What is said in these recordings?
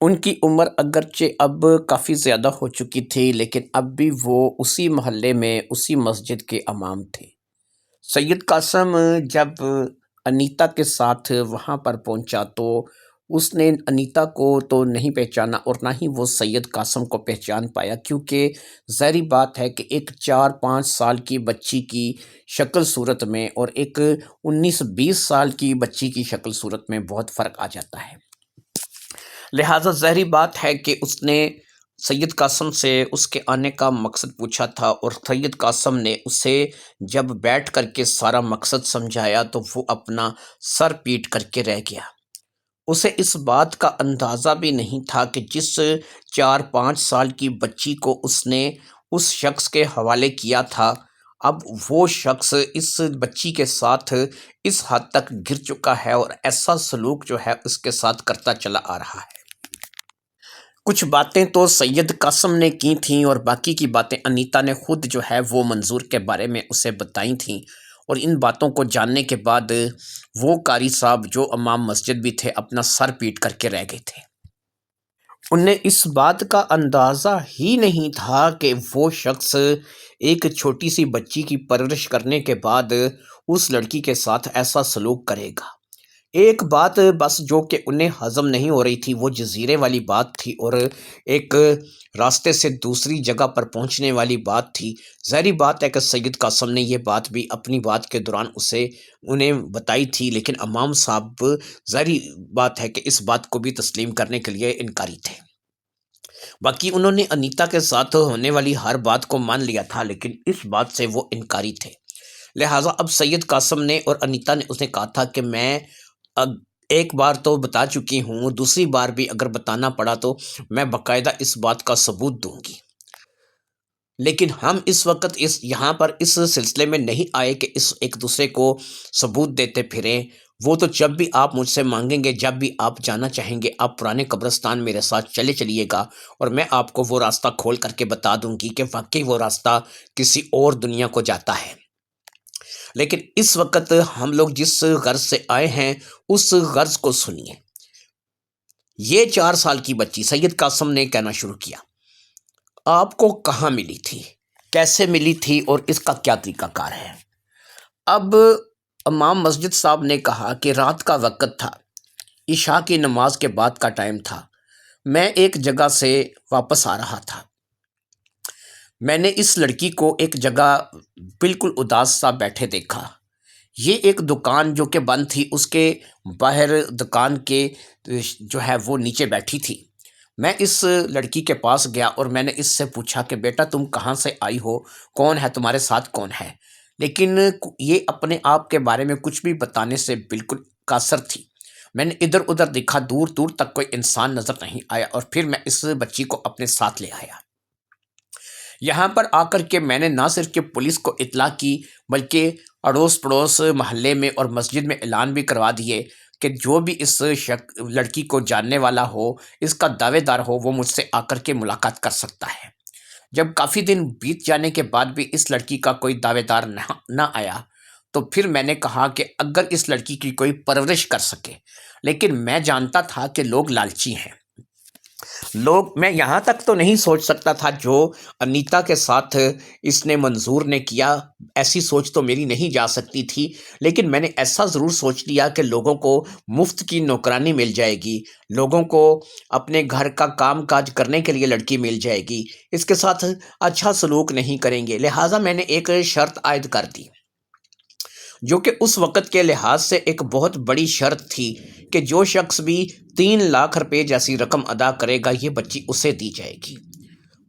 ان کی عمر اگرچہ اب کافی زیادہ ہو چکی تھی، لیکن اب بھی وہ اسی محلے میں اسی مسجد کے امام تھے۔ سید قاسم جب انیتا کے ساتھ وہاں پر پہنچا تو اس نے انیتا کو تو نہیں پہچانا اور نہ ہی وہ سید قاسم کو پہچان پایا، کیونکہ ظاہری بات ہے کہ ایک 4-5 سال کی بچی کی شکل صورت میں اور ایک 19-20 سال کی بچی کی شکل صورت میں بہت فرق آ جاتا ہے۔ لہٰذا ظاہری بات ہے کہ اس نے سید قاسم سے اس کے آنے کا مقصد پوچھا تھا، اور سید قاسم نے اسے جب بیٹھ کر کے سارا مقصد سمجھایا تو وہ اپنا سر پیٹ کر کے رہ گیا۔ اسے اس بات کا اندازہ بھی نہیں تھا کہ جس 4-5 سال کی بچی کو اس نے اس شخص کے حوالے کیا تھا، اب وہ شخص اس بچی کے ساتھ اس حد تک گر چکا ہے اور ایسا سلوک جو ہے اس کے ساتھ کرتا چلا آ رہا ہے۔ کچھ باتیں تو سید قاسم نے کی تھیں اور باقی کی باتیں انیتا نے خود جو ہے وہ منظور کے بارے میں اسے بتائی تھیں، اور ان باتوں کو جاننے کے بعد وہ قاری صاحب جو امام مسجد بھی تھے اپنا سر پیٹ کر کے رہ گئے تھے۔ انہیں اس بات کا اندازہ ہی نہیں تھا کہ وہ شخص ایک چھوٹی سی بچی کی پرورش کرنے کے بعد اس لڑکی کے ساتھ ایسا سلوک کرے گا۔ ایک بات بس جو کہ انہیں ہضم نہیں ہو رہی تھی وہ جزیرے والی بات تھی، اور ایک راستے سے دوسری جگہ پر پہنچنے والی بات تھی۔ ظاہری بات ہے کہ سید قاسم نے یہ بات بھی اپنی بات کے دوران انہیں بتائی تھی، لیکن امام صاحب ظاہری بات ہے کہ اس بات کو بھی تسلیم کرنے کے لیے انکاری تھے۔ باقی انہوں نے انیتا کے ساتھ ہونے والی ہر بات کو مان لیا تھا، لیکن اس بات سے وہ انکاری تھے۔ لہٰذا اب سید قاسم نے اور انیتا نے اسے کہا تھا کہ میں ایک بار تو بتا چکی ہوں، دوسری بار بھی اگر بتانا پڑا تو میں باقاعدہ اس بات کا ثبوت دوں گی، لیکن ہم اس وقت یہاں پر اس سلسلے میں نہیں آئے کہ ایک دوسرے کو ثبوت دیتے پھریں۔ وہ تو جب بھی آپ مجھ سے مانگیں گے، جب بھی آپ جانا چاہیں گے، آپ پرانے قبرستان میرے ساتھ چلیے گا، اور میں آپ کو وہ راستہ کھول کر کے بتا دوں گی کہ واقعی وہ راستہ کسی اور دنیا کو جاتا ہے۔ لیکن اس وقت ہم لوگ جس غرض سے آئے ہیں اس غرض کو سنیے۔ یہ 4 سال کی بچی، سید قاسم نے کہنا شروع کیا، آپ کو کہاں ملی تھی، کیسے ملی تھی، اور اس کا کیا طریقہ کار ہے؟ اب امام مسجد صاحب نے کہا کہ رات کا وقت تھا، عشاء کی نماز کے بعد کا ٹائم تھا، میں ایک جگہ سے واپس آ رہا تھا، میں نے اس لڑکی کو ایک جگہ بالکل اداس سا بیٹھے دیکھا۔ یہ ایک دکان جو کہ بند تھی، اس کے باہر دکان کے جو ہے وہ نیچے بیٹھی تھی۔ میں اس لڑکی کے پاس گیا اور میں نے اس سے پوچھا کہ بیٹا تم کہاں سے آئی ہو، کون ہے تمہارے ساتھ، کون ہے؟ لیکن یہ اپنے آپ کے بارے میں کچھ بھی بتانے سے بالکل قاصر تھی۔ میں نے ادھر ادھر دیکھا، دور دور تک کوئی انسان نظر نہیں آیا، اور پھر میں اس بچی کو اپنے ساتھ لے آیا۔ یہاں پر آ کر کے میں نے نہ صرف کہ پولیس کو اطلاع کی، بلکہ اڑوس پڑوس محلے میں اور مسجد میں اعلان بھی کروا دیے کہ جو بھی اس لڑکی کو جاننے والا ہو، اس کا دعوے دار ہو، وہ مجھ سے آ کر کے ملاقات کر سکتا ہے۔ جب کافی دن بیت جانے کے بعد بھی اس لڑکی کا کوئی دعوے دار نہ آیا تو پھر میں نے کہا کہ اگر اس لڑکی کی کوئی پرورش کر سکے، لیکن میں جانتا تھا کہ لوگ لالچی ہیں، میں یہاں تک تو نہیں سوچ سکتا تھا جو انیتا کے ساتھ اس نے منظور نے کیا، ایسی سوچ تو میری نہیں جا سکتی تھی، لیکن میں نے ایسا ضرور سوچ لیا کہ لوگوں کو مفت کی نوکرانی مل جائے گی، لوگوں کو اپنے گھر کا کام کاج کرنے کے لیے لڑکی مل جائے گی، اس کے ساتھ اچھا سلوک نہیں کریں گے، لہٰذا میں نے ایک شرط عائد کر دی، جو کہ اس وقت کے لحاظ سے ایک بہت بڑی شرط تھی کہ جو شخص بھی 3 لاکھ روپے جیسی رقم ادا کرے گا یہ بچی اسے دی جائے گی۔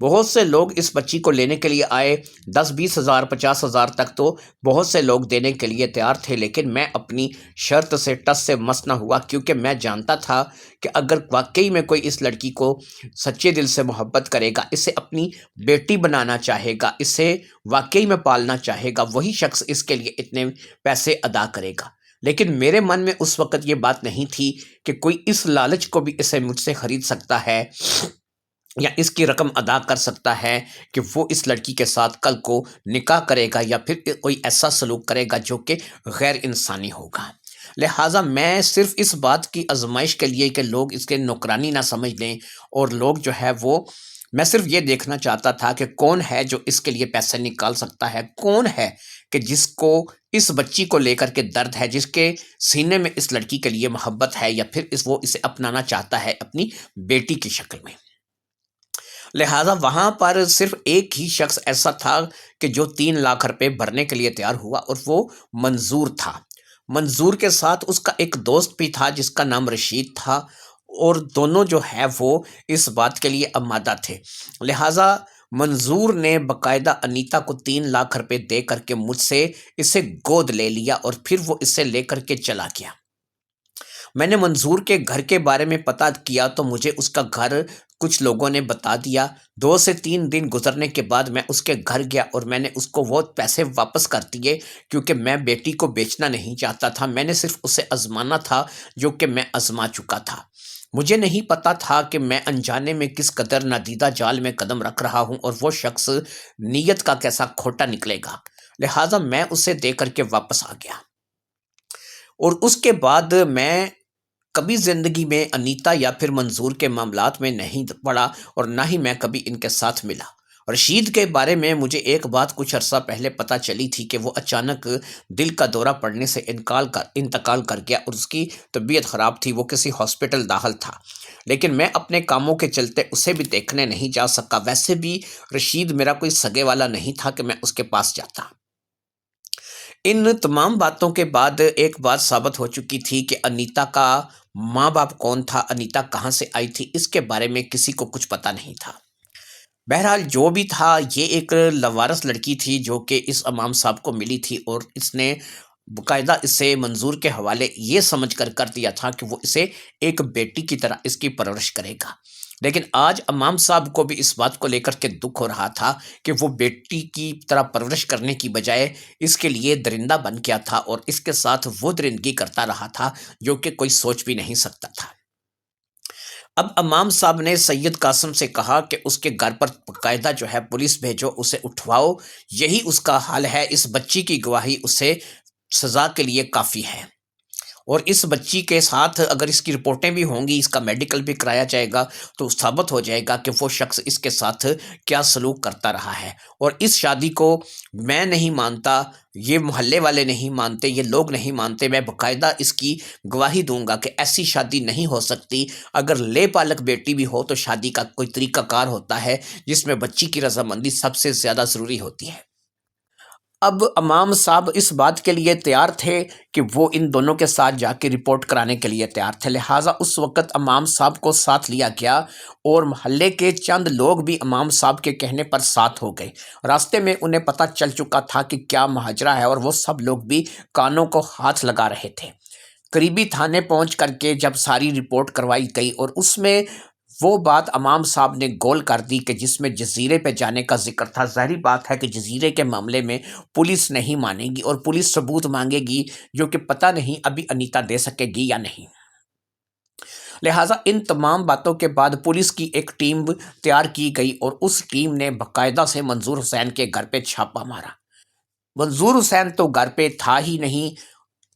بہت سے لوگ اس بچی کو لینے کے لیے آئے، 10-20 ہزار 50 ہزار تک تو بہت سے لوگ دینے کے لیے تیار تھے، لیکن میں اپنی شرط سے ٹس سے مس نہ ہوا، کیونکہ میں جانتا تھا کہ اگر واقعی میں کوئی اس لڑکی کو سچے دل سے محبت کرے گا، اسے اپنی بیٹی بنانا چاہے گا، اسے واقعی میں پالنا چاہے گا، وہی شخص اس کے لیے اتنے پیسے ادا کرے گا۔ لیکن میرے من میں اس وقت یہ بات نہیں تھی کہ کوئی اس لالچ کو بھی اسے مجھ سے خرید سکتا ہے یا اس کی رقم ادا کر سکتا ہے کہ وہ اس لڑکی کے ساتھ کل کو نکاح کرے گا یا پھر کوئی ایسا سلوک کرے گا جو کہ غیر انسانی ہوگا۔ لہٰذا میں صرف اس بات کی آزمائش کے لیے کہ لوگ اس کے نوکرانی نہ سمجھ لیں، اور لوگ جو ہے وہ، میں صرف یہ دیکھنا چاہتا تھا کہ کون ہے جو اس کے لیے پیسے نکال سکتا ہے، کون ہے کہ جس کو اس بچی کو لے کر کے درد ہے، جس کے سینے میں اس لڑکی کے لیے محبت ہے، یا پھر وہ اسے اپنانا چاہتا ہے اپنی بیٹی کی شکل میں۔ لہٰذا وہاں پر صرف ایک ہی شخص ایسا تھا کہ جو 3 لاکھ روپے بھرنے کے لیے تیار ہوا، اور وہ منظور تھا۔ منظور کے ساتھ اس کا ایک دوست بھی تھا جس کا نام رشید تھا، اور دونوں جو ہے وہ اس بات کے لیے آمادہ تھے۔ لہٰذا منظور نے باقاعدہ انیتا کو 3 لاکھ روپے دے کر کے مجھ سے اسے گود لے لیا، اور پھر وہ اسے لے کر کے چلا گیا۔ میں نے منظور کے گھر کے بارے میں پتہ کیا تو مجھے اس کا گھر کچھ لوگوں نے بتا دیا۔ 2 سے 3 دن گزرنے کے بعد میں اس کے گھر گیا، اور میں نے اس کو وہ پیسے واپس کر دیے، کیونکہ میں بیٹی کو بیچنا نہیں چاہتا تھا، میں نے صرف اسے آزمانا تھا، جو کہ میں آزما چکا تھا۔ مجھے نہیں پتا تھا کہ میں انجانے میں کس قدر نادیدہ جال میں قدم رکھ رہا ہوں، اور وہ شخص نیت کا کیسا کھوٹا نکلے گا۔ لہٰذا میں اسے دے کر کے واپس آ گیا، اور اس کے بعد میں کبھی زندگی میں انیتا یا پھر منظور کے معاملات میں نہیں پڑا، اور نہ ہی میں کبھی ان کے ساتھ ملا۔ رشید کے بارے میں مجھے ایک بات کچھ عرصہ پہلے پتہ چلی تھی کہ وہ اچانک دل کا دورہ پڑنے سے انتقال کر گیا، اور اس کی طبیعت خراب تھی، وہ کسی ہاسپٹل داخل تھا، لیکن میں اپنے کاموں کے چلتے اسے بھی دیکھنے نہیں جا سکا۔ ویسے بھی رشید میرا کوئی سگے والا نہیں تھا کہ میں اس کے پاس جاتا۔ ان تمام باتوں کے بعد ایک بات ثابت ہو چکی تھی کہ انیتا کا ماں باپ کون تھا، انیتا کہاں سے آئی تھی، اس کے بارے میں کسی کو کچھ پتہ نہیں تھا۔ بہرحال جو بھی تھا، یہ ایک لوارث لڑکی تھی جو کہ اس امام صاحب کو ملی تھی، اور اس نے باقاعدہ اسے منظور کے حوالے یہ سمجھ کر دیا تھا کہ وہ اسے ایک بیٹی کی طرح اس کی پرورش کرے گا۔ لیکن آج امام صاحب کو بھی اس بات کو لے کر کے دکھ ہو رہا تھا کہ وہ بیٹی کی طرح پرورش کرنے کی بجائے اس کے لیے درندہ بن گیا تھا، اور اس کے ساتھ وہ درندگی کرتا رہا تھا جو کہ کوئی سوچ بھی نہیں سکتا تھا۔ اب امام صاحب نے سید قاسم سے کہا کہ اس کے گھر پر باقاعدہ جو ہے پولیس بھیجو، اسے اٹھواؤ، یہی اس کا حل ہے، اس بچی کی گواہی اسے سزا کے لیے کافی ہے، اور اس بچی کے ساتھ اگر اس کی رپورٹیں بھی ہوں گی، اس کا میڈیکل بھی کرایا جائے گا، تو ثابت ہو جائے گا کہ وہ شخص اس کے ساتھ کیا سلوک کرتا رہا ہے۔ اور اس شادی کو میں نہیں مانتا، یہ محلے والے نہیں مانتے، یہ لوگ نہیں مانتے، میں باقاعدہ اس کی گواہی دوں گا کہ ایسی شادی نہیں ہو سکتی۔ اگر لے پالک بیٹی بھی ہو تو شادی کا کوئی طریقہ کار ہوتا ہے جس میں بچی کی رضامندی سب سے زیادہ ضروری ہوتی ہے۔ اب امام صاحب اس بات کے لیے تیار تھے کہ وہ ان دونوں کے ساتھ جا کے رپورٹ کرانے کے لیے تیار تھے، لہٰذا اس وقت امام صاحب کو ساتھ لیا گیا، اور محلے کے چند لوگ بھی امام صاحب کے کہنے پر ساتھ ہو گئے۔ راستے میں انہیں پتہ چل چکا تھا کہ کیا ماجرا ہے، اور وہ سب لوگ بھی کانوں کو ہاتھ لگا رہے تھے۔ قریبی تھانے پہنچ کر کے جب ساری رپورٹ کروائی گئی، اور اس میں وہ بات امام صاحب نے گول کر دی کہ جس میں جزیرے پہ جانے کا ذکر تھا، ظاہری بات ہے کہ جزیرے کے معاملے میں پولیس نہیں مانے گی، اور پولیس ثبوت مانگے گی جو کہ پتہ نہیں ابھی انیتا دے سکے گی یا نہیں۔ لہٰذا ان تمام باتوں کے بعد پولیس کی ایک ٹیم تیار کی گئی، اور اس ٹیم نے باقاعدہ سے منظور حسین کے گھر پہ چھاپا مارا۔ منظور حسین تو گھر پہ تھا ہی نہیں،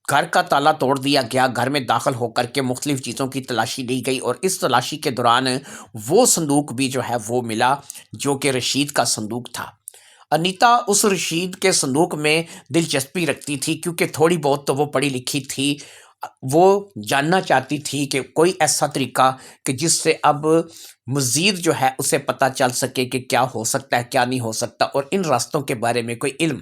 گھر کا تالا توڑ دیا گیا، گھر میں داخل ہو کر کے مختلف چیزوں کی تلاشی لی گئی، اور اس تلاشی کے دوران وہ صندوق بھی جو ہے وہ ملا جو کہ رشید کا صندوق تھا۔ انیتا اس رشید کے صندوق میں دلچسپی رکھتی تھی، کیونکہ تھوڑی بہت تو وہ پڑھی لکھی تھی، وہ جاننا چاہتی تھی کہ کوئی ایسا طریقہ کہ جس سے اب مزید جو ہے اسے پتہ چل سکے کہ کیا ہو سکتا ہے کیا نہیں ہو سکتا، اور ان راستوں کے بارے میں کوئی علم۔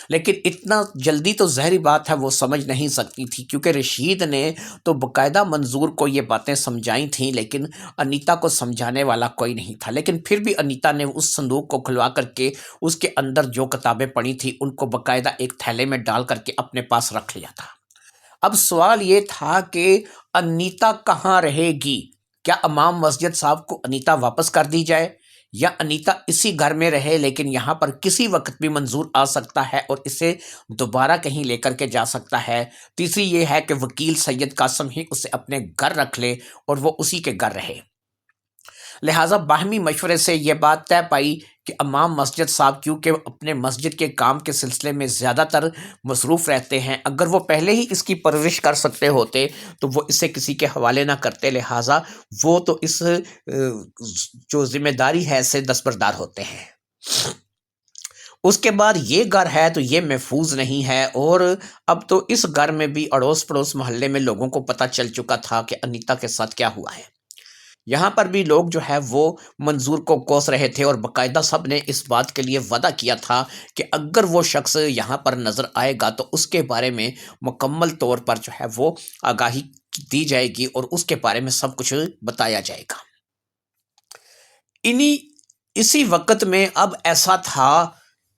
لیکن اتنا جلدی تو ظاہری بات ہے وہ سمجھ نہیں سکتی تھی، کیونکہ رشید نے تو باقاعدہ منظور کو یہ باتیں سمجھائی تھیں، لیکن انیتا کو سمجھانے والا کوئی نہیں تھا۔ لیکن پھر بھی انیتا نے اس صندوق کو کھلوا کر کے اس کے اندر جو کتابیں پڑھی تھیں ان کو باقاعدہ ایک تھیلے میں ڈال کر کے اپنے پاس رکھ لیا تھا۔ اب سوال یہ تھا کہ انیتا کہاں رہے گی؟ کیا امام مسجد صاحب کو انیتا واپس کر دی جائے، یا انیتا اسی گھر میں رہے لیکن یہاں پر کسی وقت بھی منظور آ سکتا ہے اور اسے دوبارہ کہیں لے کر کے جا سکتا ہے؟ تیسری یہ ہے کہ وکیل سید قاسم ہی اسے اپنے گھر رکھ لے اور وہ اسی کے گھر رہے۔ لہٰذا باہمی مشورے سے یہ بات طے پائی کہ امام مسجد صاحب کیونکہ اپنے مسجد کے کام کے سلسلے میں زیادہ تر مصروف رہتے ہیں، اگر وہ پہلے ہی اس کی پرورش کر سکتے ہوتے تو وہ اسے کسی کے حوالے نہ کرتے، لہٰذا وہ تو اس جو ذمہ داری ہے سے دستبردار ہوتے ہیں۔ اس کے بعد یہ گھر ہے تو یہ محفوظ نہیں ہے، اور اب تو اس گھر میں بھی اڑوس پڑوس محلے میں لوگوں کو پتہ چل چکا تھا کہ انیتا کے ساتھ کیا ہوا ہے۔ یہاں پر بھی لوگ جو ہے وہ منظور کو کوس رہے تھے، اور باقاعدہ سب نے اس بات کے لیے وعدہ کیا تھا کہ اگر وہ شخص یہاں پر نظر آئے گا تو اس کے بارے میں مکمل طور پر جو ہے وہ آگاہی دی جائے گی اور اس کے بارے میں سب کچھ بتایا جائے گا۔ اسی وقت میں اب ایسا تھا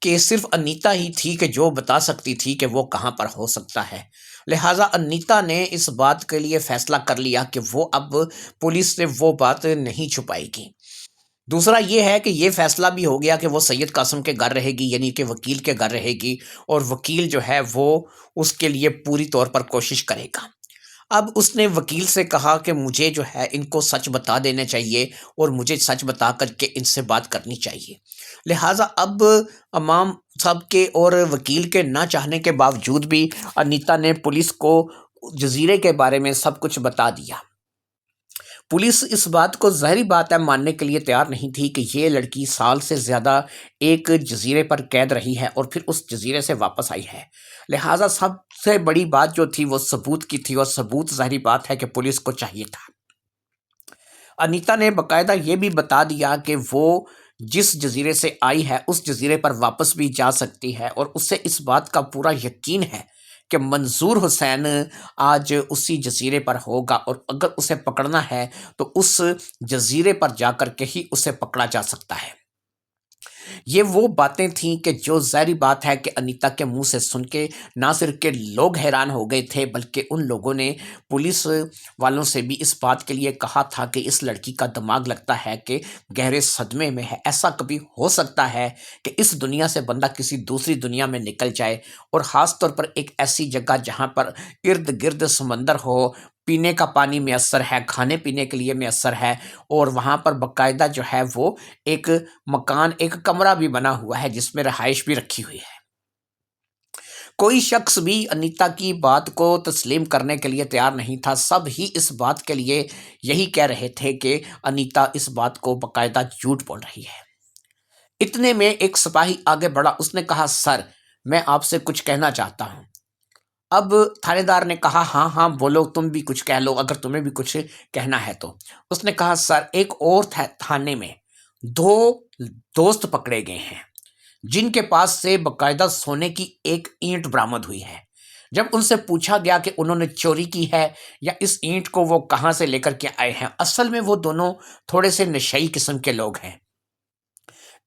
کہ صرف انیتا ہی تھی کہ جو بتا سکتی تھی کہ وہ کہاں پر ہو سکتا ہے، لہٰذا انیتا نے اس بات کے لیے فیصلہ کر لیا کہ وہ اب پولیس سے وہ بات نہیں چھپائے گی۔ دوسرا یہ ہے کہ یہ فیصلہ بھی ہو گیا کہ وہ سید قاسم کے گھر رہے گی، یعنی کہ وکیل کے گھر رہے گی، اور وکیل جو ہے وہ اس کے لیے پوری طور پر کوشش کرے گا۔ اب اس نے وکیل سے کہا کہ مجھے جو ہے ان کو سچ بتا دینا چاہیے، اور مجھے سچ بتا کر کے ان سے بات کرنی چاہیے۔ لہٰذا اب امام صاحب کے اور وکیل کے نہ چاہنے کے باوجود بھی انیتا نے پولیس کو جزیرے کے بارے میں سب کچھ بتا دیا۔ پولیس اس بات کو ظاہری بات ہے ماننے کے لیے تیار نہیں تھی کہ یہ لڑکی سال سے زیادہ ایک جزیرے پر قید رہی ہے اور پھر اس جزیرے سے واپس آئی ہے، لہٰذا سب سے بڑی بات جو تھی وہ ثبوت کی تھی، اور ثبوت ظاہری بات ہے کہ پولیس کو چاہیے تھا۔ انیتا نے باقاعدہ یہ بھی بتا دیا کہ وہ جس جزیرے سے آئی ہے اس جزیرے پر واپس بھی جا سکتی ہے، اور اسے اس بات کا پورا یقین ہے کہ منظور حسین آج اسی جزیرے پر ہوگا، اور اگر اسے پکڑنا ہے تو اس جزیرے پر جا کر کے ہی اسے پکڑا جا سکتا ہے۔ یہ وہ باتیں تھیں کہ جو ظاہری بات ہے کہ انیتا کے منہ سے سن کے نہ صرف کہ لوگ حیران ہو گئے تھے، بلکہ ان لوگوں نے پولیس والوں سے بھی اس بات کے لیے کہا تھا کہ اس لڑکی کا دماغ لگتا ہے کہ گہرے صدمے میں ہے، ایسا کبھی ہو سکتا ہے کہ اس دنیا سے بندہ کسی دوسری دنیا میں نکل جائے، اور خاص طور پر ایک ایسی جگہ جہاں پر ارد گرد سمندر ہو، پینے کا پانی میسر ہے، کھانے پینے کے لیے میسر ہے، اور وہاں پر باقاعدہ جو ہے وہ ایک مکان، ایک کمرہ بھی بنا ہوا ہے جس میں رہائش بھی رکھی ہوئی ہے۔ کوئی شخص بھی انیتا کی بات کو تسلیم کرنے کے لیے تیار نہیں تھا، سب ہی اس بات کے لیے یہی کہہ رہے تھے کہ انیتا اس بات کو باقاعدہ جھوٹ بول رہی ہے۔ اتنے میں ایک سپاہی آگے بڑھا، اس نے کہا سر میں آپ سے کچھ کہنا چاہتا ہوں۔ اب تھانے دار نے کہا ہاں ہاں بولو، تم بھی کچھ کہہ لو اگر تمہیں بھی کچھ کہنا ہے تو۔ اس نے کہا سر ایک اور تھانے میں 2 دوست پکڑے گئے ہیں جن کے پاس سے باقاعدہ سونے کی ایک اینٹ برآمد ہوئی ہے۔ جب ان سے پوچھا گیا کہ انہوں نے چوری کی ہے یا اس اینٹ کو وہ کہاں سے لے کر کے آئے ہیں، اصل میں وہ دونوں تھوڑے سے نشئی قسم کے لوگ ہیں،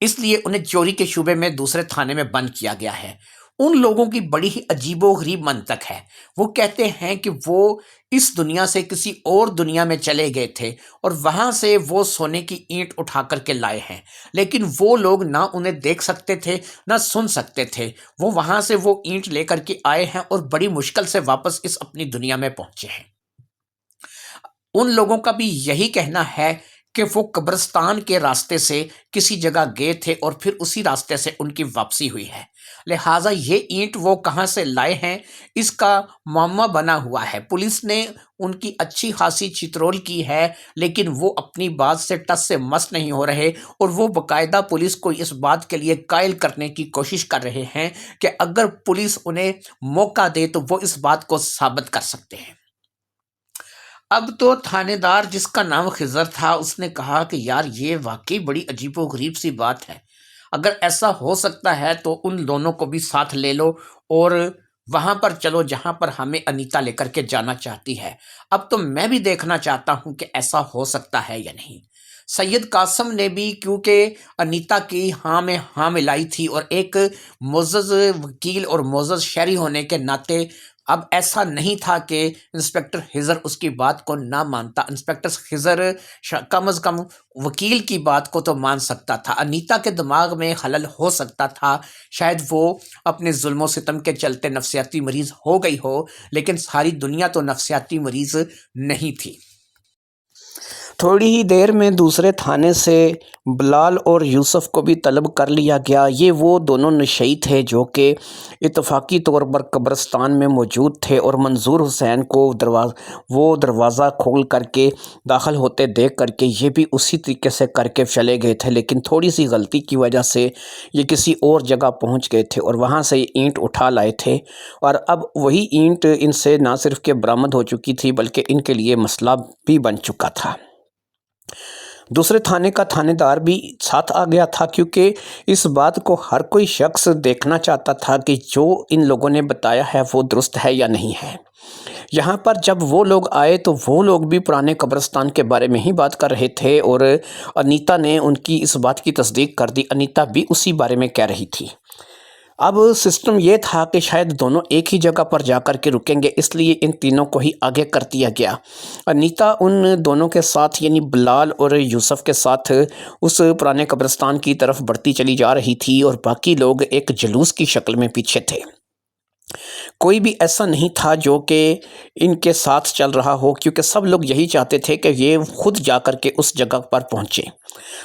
اس لیے انہیں چوری کے شبے میں دوسرے تھانے میں بند کیا گیا ہے۔ ان لوگوں کی بڑی ہی عجیب و غریب منطق ہے، وہ کہتے ہیں کہ وہ اس دنیا سے کسی اور دنیا میں چلے گئے تھے اور وہاں سے وہ سونے کی اینٹ اٹھا کر کے لائے ہیں، لیکن وہ لوگ نہ انہیں دیکھ سکتے تھے نہ سن سکتے تھے، وہ وہاں سے وہ اینٹ لے کر کے آئے ہیں اور بڑی مشکل سے واپس اس اپنی دنیا میں پہنچے ہیں۔ ان لوگوں کا بھی یہی کہنا ہے کہ وہ قبرستان کے راستے سے کسی جگہ گئے تھے اور پھر اسی راستے سے ان کی واپسی ہوئی ہے، لہٰذا یہ اینٹ وہ کہاں سے لائے ہیں اس کا معمہ بنا ہوا ہے۔ پولیس نے ان کی اچھی خاصی چترول کی ہے، لیکن وہ اپنی بات سے ٹس سے مس نہیں ہو رہے، اور وہ باقاعدہ پولیس کو اس بات کے لیے قائل کرنے کی کوشش کر رہے ہیں کہ اگر پولیس انہیں موقع دے تو وہ اس بات کو ثابت کر سکتے ہیں۔ اب تو تھانے دار جس کا نام خضر تھا اس نے کہا کہ یار یہ واقعی بڑی عجیب و غریب سی بات ہے، اگر ایسا ہو سکتا ہے تو ان دونوں کو بھی ساتھ لے لو اور وہاں پر چلو جہاں پر ہمیں انیتا لے کر کے جانا چاہتی ہے، اب تو میں بھی دیکھنا چاہتا ہوں کہ ایسا ہو سکتا ہے یا نہیں۔ سید قاسم نے بھی کیونکہ انیتا کی ہاں میں ہاں ملائی تھی، اور ایک معزز وکیل اور معزز شہری ہونے کے ناطے اب ایسا نہیں تھا کہ انسپیکٹر خضر اس کی بات کو نہ مانتا، انسپیکٹر خضر کم از کم وکیل کی بات کو تو مان سکتا تھا، انیتا کے دماغ میں خلل ہو سکتا تھا، شاید وہ اپنے ظلم و ستم کے چلتے نفسیاتی مریض ہو گئی ہو، لیکن ساری دنیا تو نفسیاتی مریض نہیں تھی۔ تھوڑی ہی دیر میں دوسرے تھانے سے بلال اور یوسف کو بھی طلب کر لیا گیا۔ یہ وہ دونوں نشئی تھے جو کہ اتفاقی طور پر قبرستان میں موجود تھے اور منظور حسین کو وہ دروازہ کھول کر کے داخل ہوتے دیکھ کر کے یہ بھی اسی طریقے سے کر کے چلے گئے تھے، لیکن تھوڑی سی غلطی کی وجہ سے یہ کسی اور جگہ پہنچ گئے تھے اور وہاں سے یہ اینٹ اٹھا لائے تھے، اور اب وہی اینٹ ان سے نہ صرف کہ برآمد ہو چکی تھی بلکہ ان کے لیے مسئلہ بھی بن چکا تھا۔ دوسرے تھانے کا تھانے دار بھی ساتھ آ گیا تھا، کیونکہ اس بات کو ہر کوئی شخص دیکھنا چاہتا تھا کہ جو ان لوگوں نے بتایا ہے وہ درست ہے یا نہیں ہے۔ یہاں پر جب وہ لوگ آئے تو وہ لوگ بھی پرانے قبرستان کے بارے میں ہی بات کر رہے تھے، اور انیتا نے ان کی اس بات کی تصدیق کر دی۔ انیتا بھی اسی بارے میں کہہ رہی تھی۔ اب سسٹم یہ تھا کہ شاید دونوں ایک ہی جگہ پر جا کر کے رکیں گے، اس لیے ان تینوں کو ہی آگے کر دیا گیا۔ انیتا ان دونوں کے ساتھ یعنی بلال اور یوسف کے ساتھ اس پرانے قبرستان کی طرف بڑھتی چلی جا رہی تھی، اور باقی لوگ ایک جلوس کی شکل میں پیچھے تھے۔ کوئی بھی ایسا نہیں تھا جو کہ ان کے ساتھ چل رہا ہو، کیونکہ سب لوگ یہی چاہتے تھے کہ یہ خود جا کر کے اس جگہ پر پہنچے۔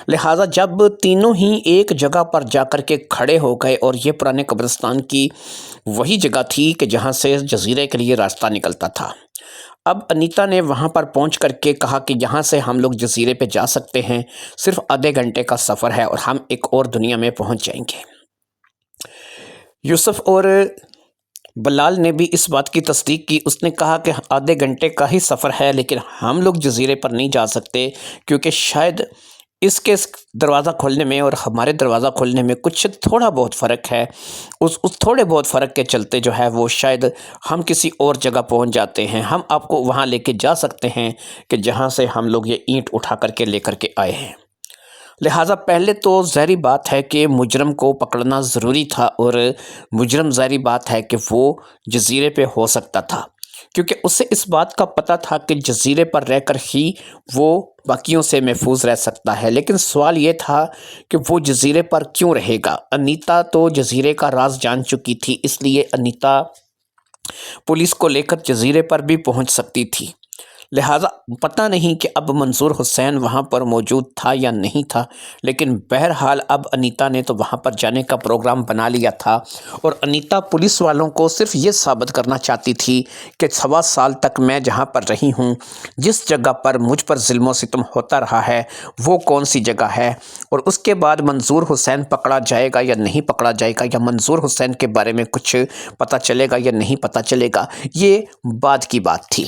لہٰذا جب تینوں ہی ایک جگہ پر جا کر کے کھڑے ہو گئے، اور یہ پرانے قبرستان کی وہی جگہ تھی کہ جہاں سے جزیرے کے لیے راستہ نکلتا تھا۔ اب انیتا نے وہاں پر پہنچ کر کے کہا کہ یہاں سے ہم لوگ جزیرے پہ جا سکتے ہیں، صرف آدھے گھنٹے کا سفر ہے اور ہم ایک اور دنیا میں پہنچ جائیں گے۔ یوسف اور بلال نے بھی اس بات کی تصدیق کی۔ اس نے کہا کہ آدھے گھنٹے کا ہی سفر ہے، لیکن ہم لوگ جزیرے پر نہیں جا سکتے، کیونکہ شاید اس کے دروازہ کھولنے میں اور ہمارے دروازہ کھولنے میں کچھ تھوڑا بہت فرق ہے۔ اس تھوڑے بہت فرق کے چلتے جو ہے وہ شاید ہم کسی اور جگہ پہنچ جاتے ہیں۔ ہم آپ کو وہاں لے کے جا سکتے ہیں کہ جہاں سے ہم لوگ یہ اینٹ اٹھا کر کے لے کر کے آئے ہیں۔ لہٰذا پہلے تو ظاہری بات ہے کہ مجرم کو پکڑنا ضروری تھا، اور مجرم ظاہری بات ہے کہ وہ جزیرے پہ ہو سکتا تھا، کیونکہ اسے اس بات کا پتہ تھا کہ جزیرے پر رہ کر ہی وہ باقیوں سے محفوظ رہ سکتا ہے۔ لیکن سوال یہ تھا کہ وہ جزیرے پر کیوں رہے گا؟ انیتا تو جزیرے کا راز جان چکی تھی، اس لیے انیتا پولیس کو لے کر جزیرے پر بھی پہنچ سکتی تھی۔ لہٰذا پتہ نہیں کہ اب منظور حسین وہاں پر موجود تھا یا نہیں تھا، لیکن بہرحال اب انیتا نے تو وہاں پر جانے کا پروگرام بنا لیا تھا، اور انیتا پولیس والوں کو صرف یہ ثابت کرنا چاہتی تھی کہ 1.25 سال تک میں جہاں پر رہی ہوں، جس جگہ پر مجھ پر ظلم و ستم ہوتا رہا ہے وہ کون سی جگہ ہے، اور اس کے بعد منظور حسین پکڑا جائے گا یا نہیں پکڑا جائے گا، یا منظور حسین کے بارے میں کچھ پتہ چلے گا یا نہیں پتہ چلے گا، یہ بعد کی بات تھی۔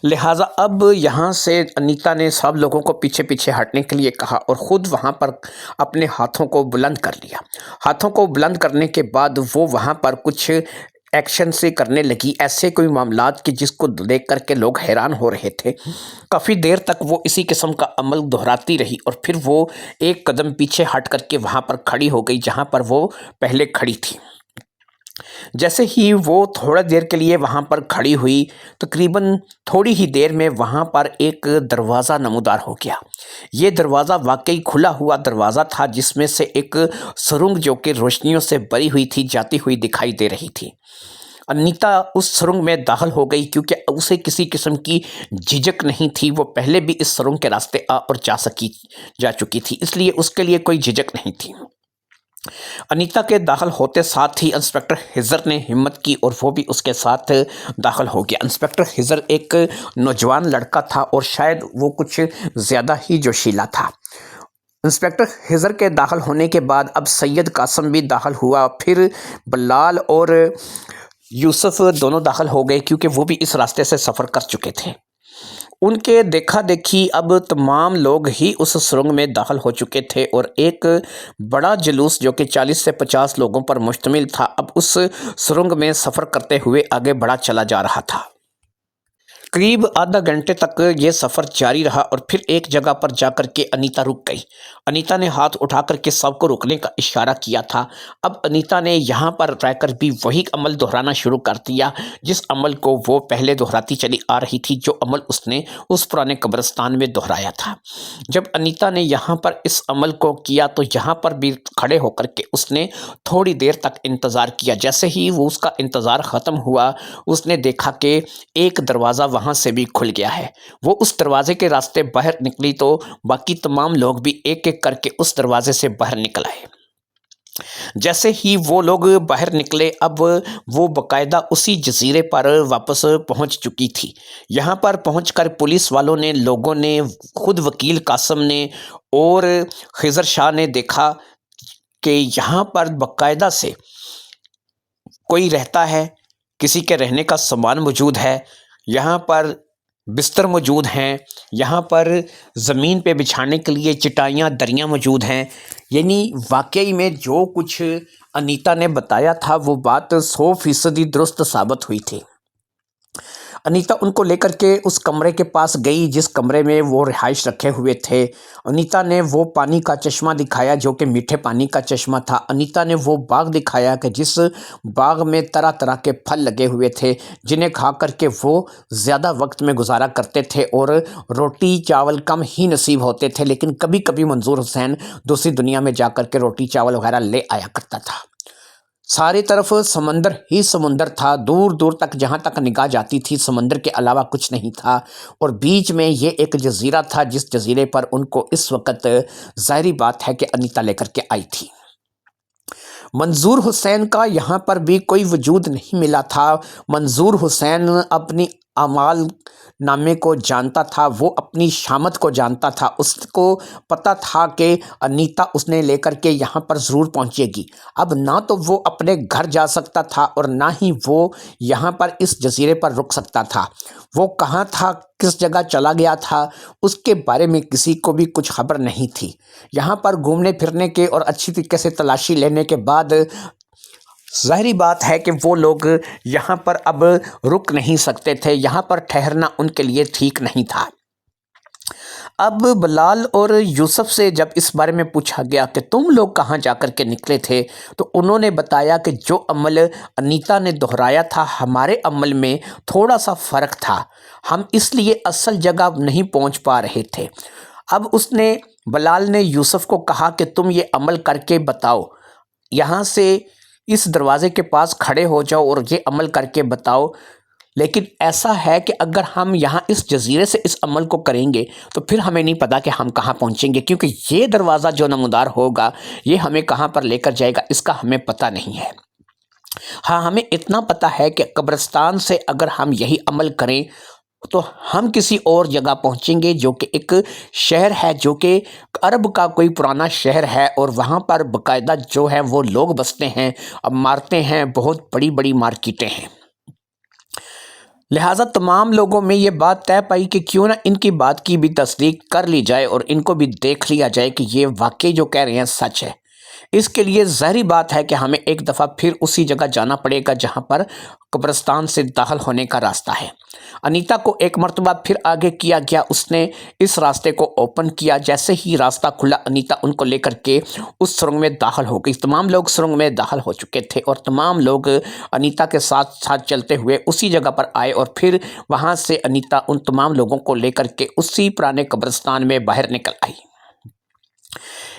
لہٰذا اب یہاں سے انیتا نے سب لوگوں کو پیچھے پیچھے ہٹنے کے لیے کہا، اور خود وہاں پر اپنے ہاتھوں کو بلند کر لیا۔ ہاتھوں کو بلند کرنے کے بعد وہ وہاں پر کچھ ایکشن سے کرنے لگی، ایسے کوئی معاملات کہ جس کو دیکھ کر کے لوگ حیران ہو رہے تھے۔ کافی دیر تک وہ اسی قسم کا عمل دہراتی رہی، اور پھر وہ ایک قدم پیچھے ہٹ کر کے وہاں پر کھڑی ہو گئی جہاں پر وہ پہلے کھڑی تھی۔ جیسے ہی وہ تھوڑا دیر کے لیے وہاں پر کھڑی ہوئی، تقریباً تھوڑی ہی دیر میں وہاں پر ایک دروازہ نمودار ہو گیا۔ یہ دروازہ واقعی کھلا ہوا دروازہ تھا، جس میں سے ایک سرنگ جو کہ روشنیوں سے بری ہوئی تھی جاتی ہوئی دکھائی دے رہی تھی۔ انیتا اس سرنگ میں داخل ہو گئی، کیونکہ اسے کسی قسم کی جھجک نہیں تھی، وہ پہلے بھی اس سرنگ کے راستے آ اور جا چکی تھی، اس لیے اس کے لیے کوئی جھجک نہیں تھی۔ انیتا کے داخل ہوتے ساتھ ہی انسپکٹر خضر نے ہمت کی اور وہ بھی اس کے ساتھ داخل ہو گیا۔ انسپکٹر خضر ایک نوجوان لڑکا تھا اور شاید وہ کچھ زیادہ ہی جوشیلا تھا۔ انسپکٹر خضر کے داخل ہونے کے بعد اب سید قاسم بھی داخل ہوا، پھر بلال اور یوسف دونوں داخل ہو گئے، کیونکہ وہ بھی اس راستے سے سفر کر چکے تھے۔ ان کے دیکھا دیکھی اب تمام لوگ ہی اس سرنگ میں داخل ہو چکے تھے، اور ایک بڑا جلوس جو کہ 40 سے 50 لوگوں پر مشتمل تھا اب اس سرنگ میں سفر کرتے ہوئے آگے بڑھا چلا جا رہا تھا۔ قریب آدھا گھنٹے تک یہ سفر جاری رہا، اور پھر ایک جگہ پر جا کر کے انیتا رک گئی۔ انیتا نے ہاتھ اٹھا کر کے سب کو رکنے کا اشارہ کیا تھا۔ اب انیتا نے یہاں پر رہ کر بھی وہی عمل دہرانا شروع کر دیا جس عمل کو وہ پہلے دہراتی چلی آ رہی تھی، جو عمل اس نے اس پرانے قبرستان میں دہرایا تھا۔ جب انیتا نے یہاں پر اس عمل کو کیا تو یہاں پر بھی کھڑے ہو کر کے اس نے تھوڑی دیر تک انتظار کیا۔ جیسے ہی وہ اس کا انتظار ختم ہوا، اس نے دیکھا کہ ایک دروازہ وہاں سے بھی کھل گیا ہے۔ وہ اس دروازے کے راستے باہر نکلی تو باقی تمام لوگ بھی ایک ایک کر کے اس دروازے سے باہر نکل آئے۔ جیسے ہی وہ لوگ باہر نکلے، اب وہ باقاعدہ اسی جزیرے پر واپس پہنچ چکی تھی۔ یہاں پر پہنچ کر پولیس والوں نے، لوگوں نے، خود وکیل قاسم نے اور خضر شاہ نے دیکھا کہ یہاں پر باقاعدہ سے کوئی رہتا ہے، کسی کے رہنے کا سامان موجود ہے، یہاں پر بستر موجود ہیں، یہاں پر زمین پہ بچھانے کے لیے چٹائیاں، دریاں موجود ہیں۔ یعنی واقعی میں جو کچھ انیتا نے بتایا تھا وہ بات 100% درست ثابت ہوئی تھی۔ انیتا ان کو لے کر کے اس کمرے کے پاس گئی جس کمرے میں وہ رہائش رکھے ہوئے تھے۔ انیتا نے وہ پانی کا چشمہ دکھایا جو کہ میٹھے پانی کا چشمہ تھا۔ انیتا نے وہ باغ دکھایا کہ جس باغ میں طرح طرح کے پھل لگے ہوئے تھے جنہیں کھا کر کے وہ زیادہ وقت میں گزارا کرتے تھے، اور روٹی چاول کم ہی نصیب ہوتے تھے، لیکن کبھی کبھی منظور حسین دوسری دنیا میں جا کر کے روٹی چاول وغیرہ لے آیا کرتا تھا۔ ساری طرف سمندر ہی سمندر تھا، دور دور تک جہاں تک نگاہ جاتی تھی سمندر کے علاوہ کچھ نہیں تھا، اور بیچ میں یہ ایک جزیرہ تھا جس جزیرے پر ان کو اس وقت ظاہری بات ہے کہ انیتا لے کر کے آئی تھی۔ منظور حسین کا یہاں پر بھی کوئی وجود نہیں ملا تھا۔ منظور حسین اپنی اعمال نامے کو جانتا تھا، وہ اپنی شامت کو جانتا تھا، اس کو پتہ تھا کہ انیتا اس نے لے کر کے یہاں پر ضرور پہنچے گی۔ اب نہ تو وہ اپنے گھر جا سکتا تھا اور نہ ہی وہ یہاں پر اس جزیرے پر رک سکتا تھا۔ وہ کہاں تھا، کس جگہ چلا گیا تھا، اس کے بارے میں کسی کو بھی کچھ خبر نہیں تھی۔ یہاں پر گھومنے پھرنے کے اور اچھی طریقے سے تلاشی لینے کے بعد ظاہری بات ہے کہ وہ لوگ یہاں پر اب رک نہیں سکتے تھے، یہاں پر ٹھہرنا ان کے لیے ٹھیک نہیں تھا۔ اب بلال اور یوسف سے جب اس بارے میں پوچھا گیا کہ تم لوگ کہاں جا کر کے نکلے تھے، تو انہوں نے بتایا کہ جو عمل انیتا نے دہرایا تھا ہمارے عمل میں تھوڑا سا فرق تھا، ہم اس لیے اصل جگہ نہیں پہنچ پا رہے تھے۔ اب اس نے، بلال نے یوسف کو کہا کہ تم یہ عمل کر کے بتاؤ، یہاں سے اس دروازے کے پاس کھڑے ہو جاؤ اور یہ عمل کر کے بتاؤ، لیکن ایسا ہے کہ اگر ہم یہاں اس جزیرے سے اس عمل کو کریں گے تو پھر ہمیں نہیں پتا کہ ہم کہاں پہنچیں گے، کیونکہ یہ دروازہ جو نمودار ہوگا یہ ہمیں کہاں پر لے کر جائے گا اس کا ہمیں پتہ نہیں ہے۔ ہاں، ہمیں اتنا پتہ ہے کہ قبرستان سے اگر ہم یہی عمل کریں تو ہم کسی اور جگہ پہنچیں گے جو کہ ایک شہر ہے، جو کہ عرب کا کوئی پرانا شہر ہے، اور وہاں پر باقاعدہ جو ہے وہ لوگ بستے ہیں، مارتے ہیں، بہت بڑی بڑی مارکیٹیں ہیں۔ لہٰذا تمام لوگوں میں یہ بات طے پائی کہ کیوں نہ ان کی بات کی بھی تصدیق کر لی جائے اور ان کو بھی دیکھ لیا جائے کہ یہ واقعی جو کہہ رہے ہیں سچ ہے۔ اس کے لیے ظاہری بات ہے کہ ہمیں ایک دفعہ پھر اسی جگہ جانا پڑے گا جہاں پر قبرستان سے داخل ہونے کا راستہ ہے۔ انیتا کو ایک مرتبہ پھر آگے کیا گیا، اس نے اس راستے کو اوپن کیا، جیسے ہی راستہ کھلا انیتا ان کو لے کر کے اس سرنگ میں داخل ہو گئی۔ تمام لوگ سرنگ میں داخل ہو چکے تھے اور تمام لوگ انیتا کے ساتھ ساتھ چلتے ہوئے اسی جگہ پر آئے، اور پھر وہاں سے انیتا ان تمام لوگوں کو لے کر کے اسی پرانے قبرستان میں باہر نکل آئی۔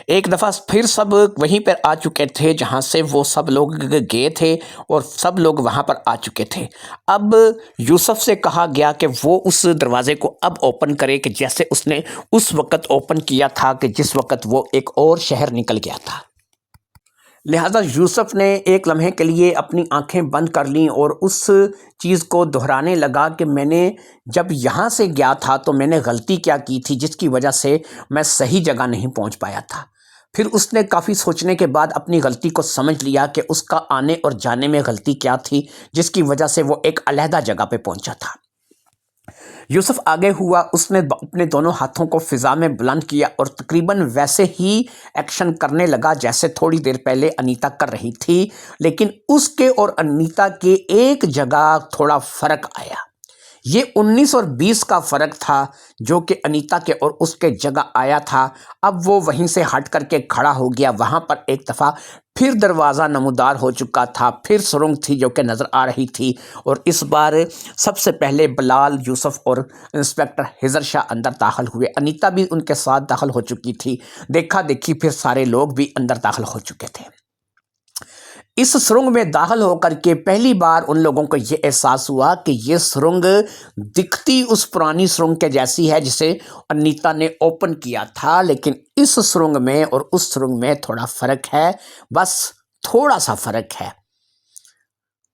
ایک دفعہ پھر سب وہیں پر آ چکے تھے جہاں سے وہ سب لوگ گئے تھے، اور سب لوگ وہاں پر آ چکے تھے۔ اب یوسف سے کہا گیا کہ وہ اس دروازے کو اب اوپن کرے کہ جیسے اس نے اس وقت اوپن کیا تھا کہ جس وقت وہ ایک اور شہر نکل گیا تھا۔ لہٰذا یوسف نے ایک لمحے کے لیے اپنی آنکھیں بند کر لیں اور اس چیز کو دہرانے لگا کہ میں نے جب یہاں سے گیا تھا تو میں نے غلطی کیا کی تھی جس کی وجہ سے میں صحیح جگہ نہیں پہنچ پایا تھا۔ پھر اس نے کافی سوچنے کے بعد اپنی غلطی کو سمجھ لیا کہ اس کا آنے اور جانے میں غلطی کیا تھی جس کی وجہ سے وہ ایک علیحدہ جگہ پہ پہنچا تھا۔ یوسف آگے ہوا، اس نے اپنے دونوں ہاتھوں کو فضا میں بلند کیا اور تقریباً ویسے ہی ایکشن کرنے لگا جیسے تھوڑی دیر پہلے انیتا کر رہی تھی، لیکن اس کے اور انیتا کے ایک جگہ تھوڑا فرق آیا۔ یہ 19 اور 20 کا فرق تھا جو کہ انیتا کے اور اس کے جگہ آیا تھا۔ اب وہ وہیں سے ہٹ کر کے کھڑا ہو گیا، وہاں پر ایک دفعہ پھر دروازہ نمودار ہو چکا تھا، پھر سرنگ تھی جو کہ نظر آ رہی تھی، اور اس بار سب سے پہلے بلال، یوسف اور انسپکٹر خضر شاہ اندر داخل ہوئے۔ انیتا بھی ان کے ساتھ داخل ہو چکی تھی۔ دیکھا دیکھی پھر سارے لوگ بھی اندر داخل ہو چکے تھے۔ اس سرنگ میں داخل ہو کر کے پہلی بار ان لوگوں کو یہ احساس ہوا کہ یہ سرنگ دکھتی اس پرانی سرنگ کے جیسی ہے جسے انیتا نے اوپن کیا تھا، لیکن اس سرنگ میں اور اس سرنگ میں تھوڑا فرق ہے، بس تھوڑا سا فرق ہے۔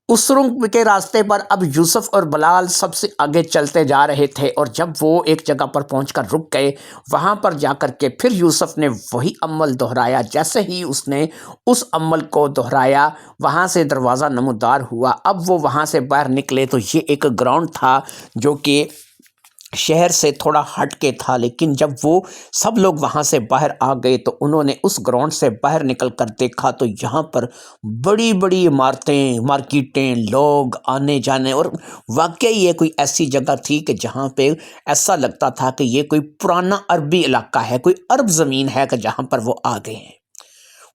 اس سرنگ کے راستے پر اب یوسف اور بلال سب سے آگے چلتے جا رہے تھے، اور جب وہ ایک جگہ پر پہنچ کر رک گئے، وہاں پر جا کر کے پھر یوسف نے وہی عمل دہرایا۔ جیسے ہی اس نے اس عمل کو دہرایا، وہاں سے دروازہ نمودار ہوا۔ اب وہ وہاں سے باہر نکلے تو یہ ایک گراؤنڈ تھا جو کہ شہر سے تھوڑا ہٹ کے تھا، لیکن جب وہ سب لوگ وہاں سے باہر آ گئے تو انہوں نے اس گراؤنڈ سے باہر نکل کر دیکھا تو یہاں پر بڑی بڑی عمارتیں، مارکیٹیں، لوگ آنے جانے، اور واقعی یہ کوئی ایسی جگہ تھی کہ جہاں پہ ایسا لگتا تھا کہ یہ کوئی پرانا عربی علاقہ ہے، کوئی عرب زمین ہے کہ جہاں پر وہ آ گئے ہیں۔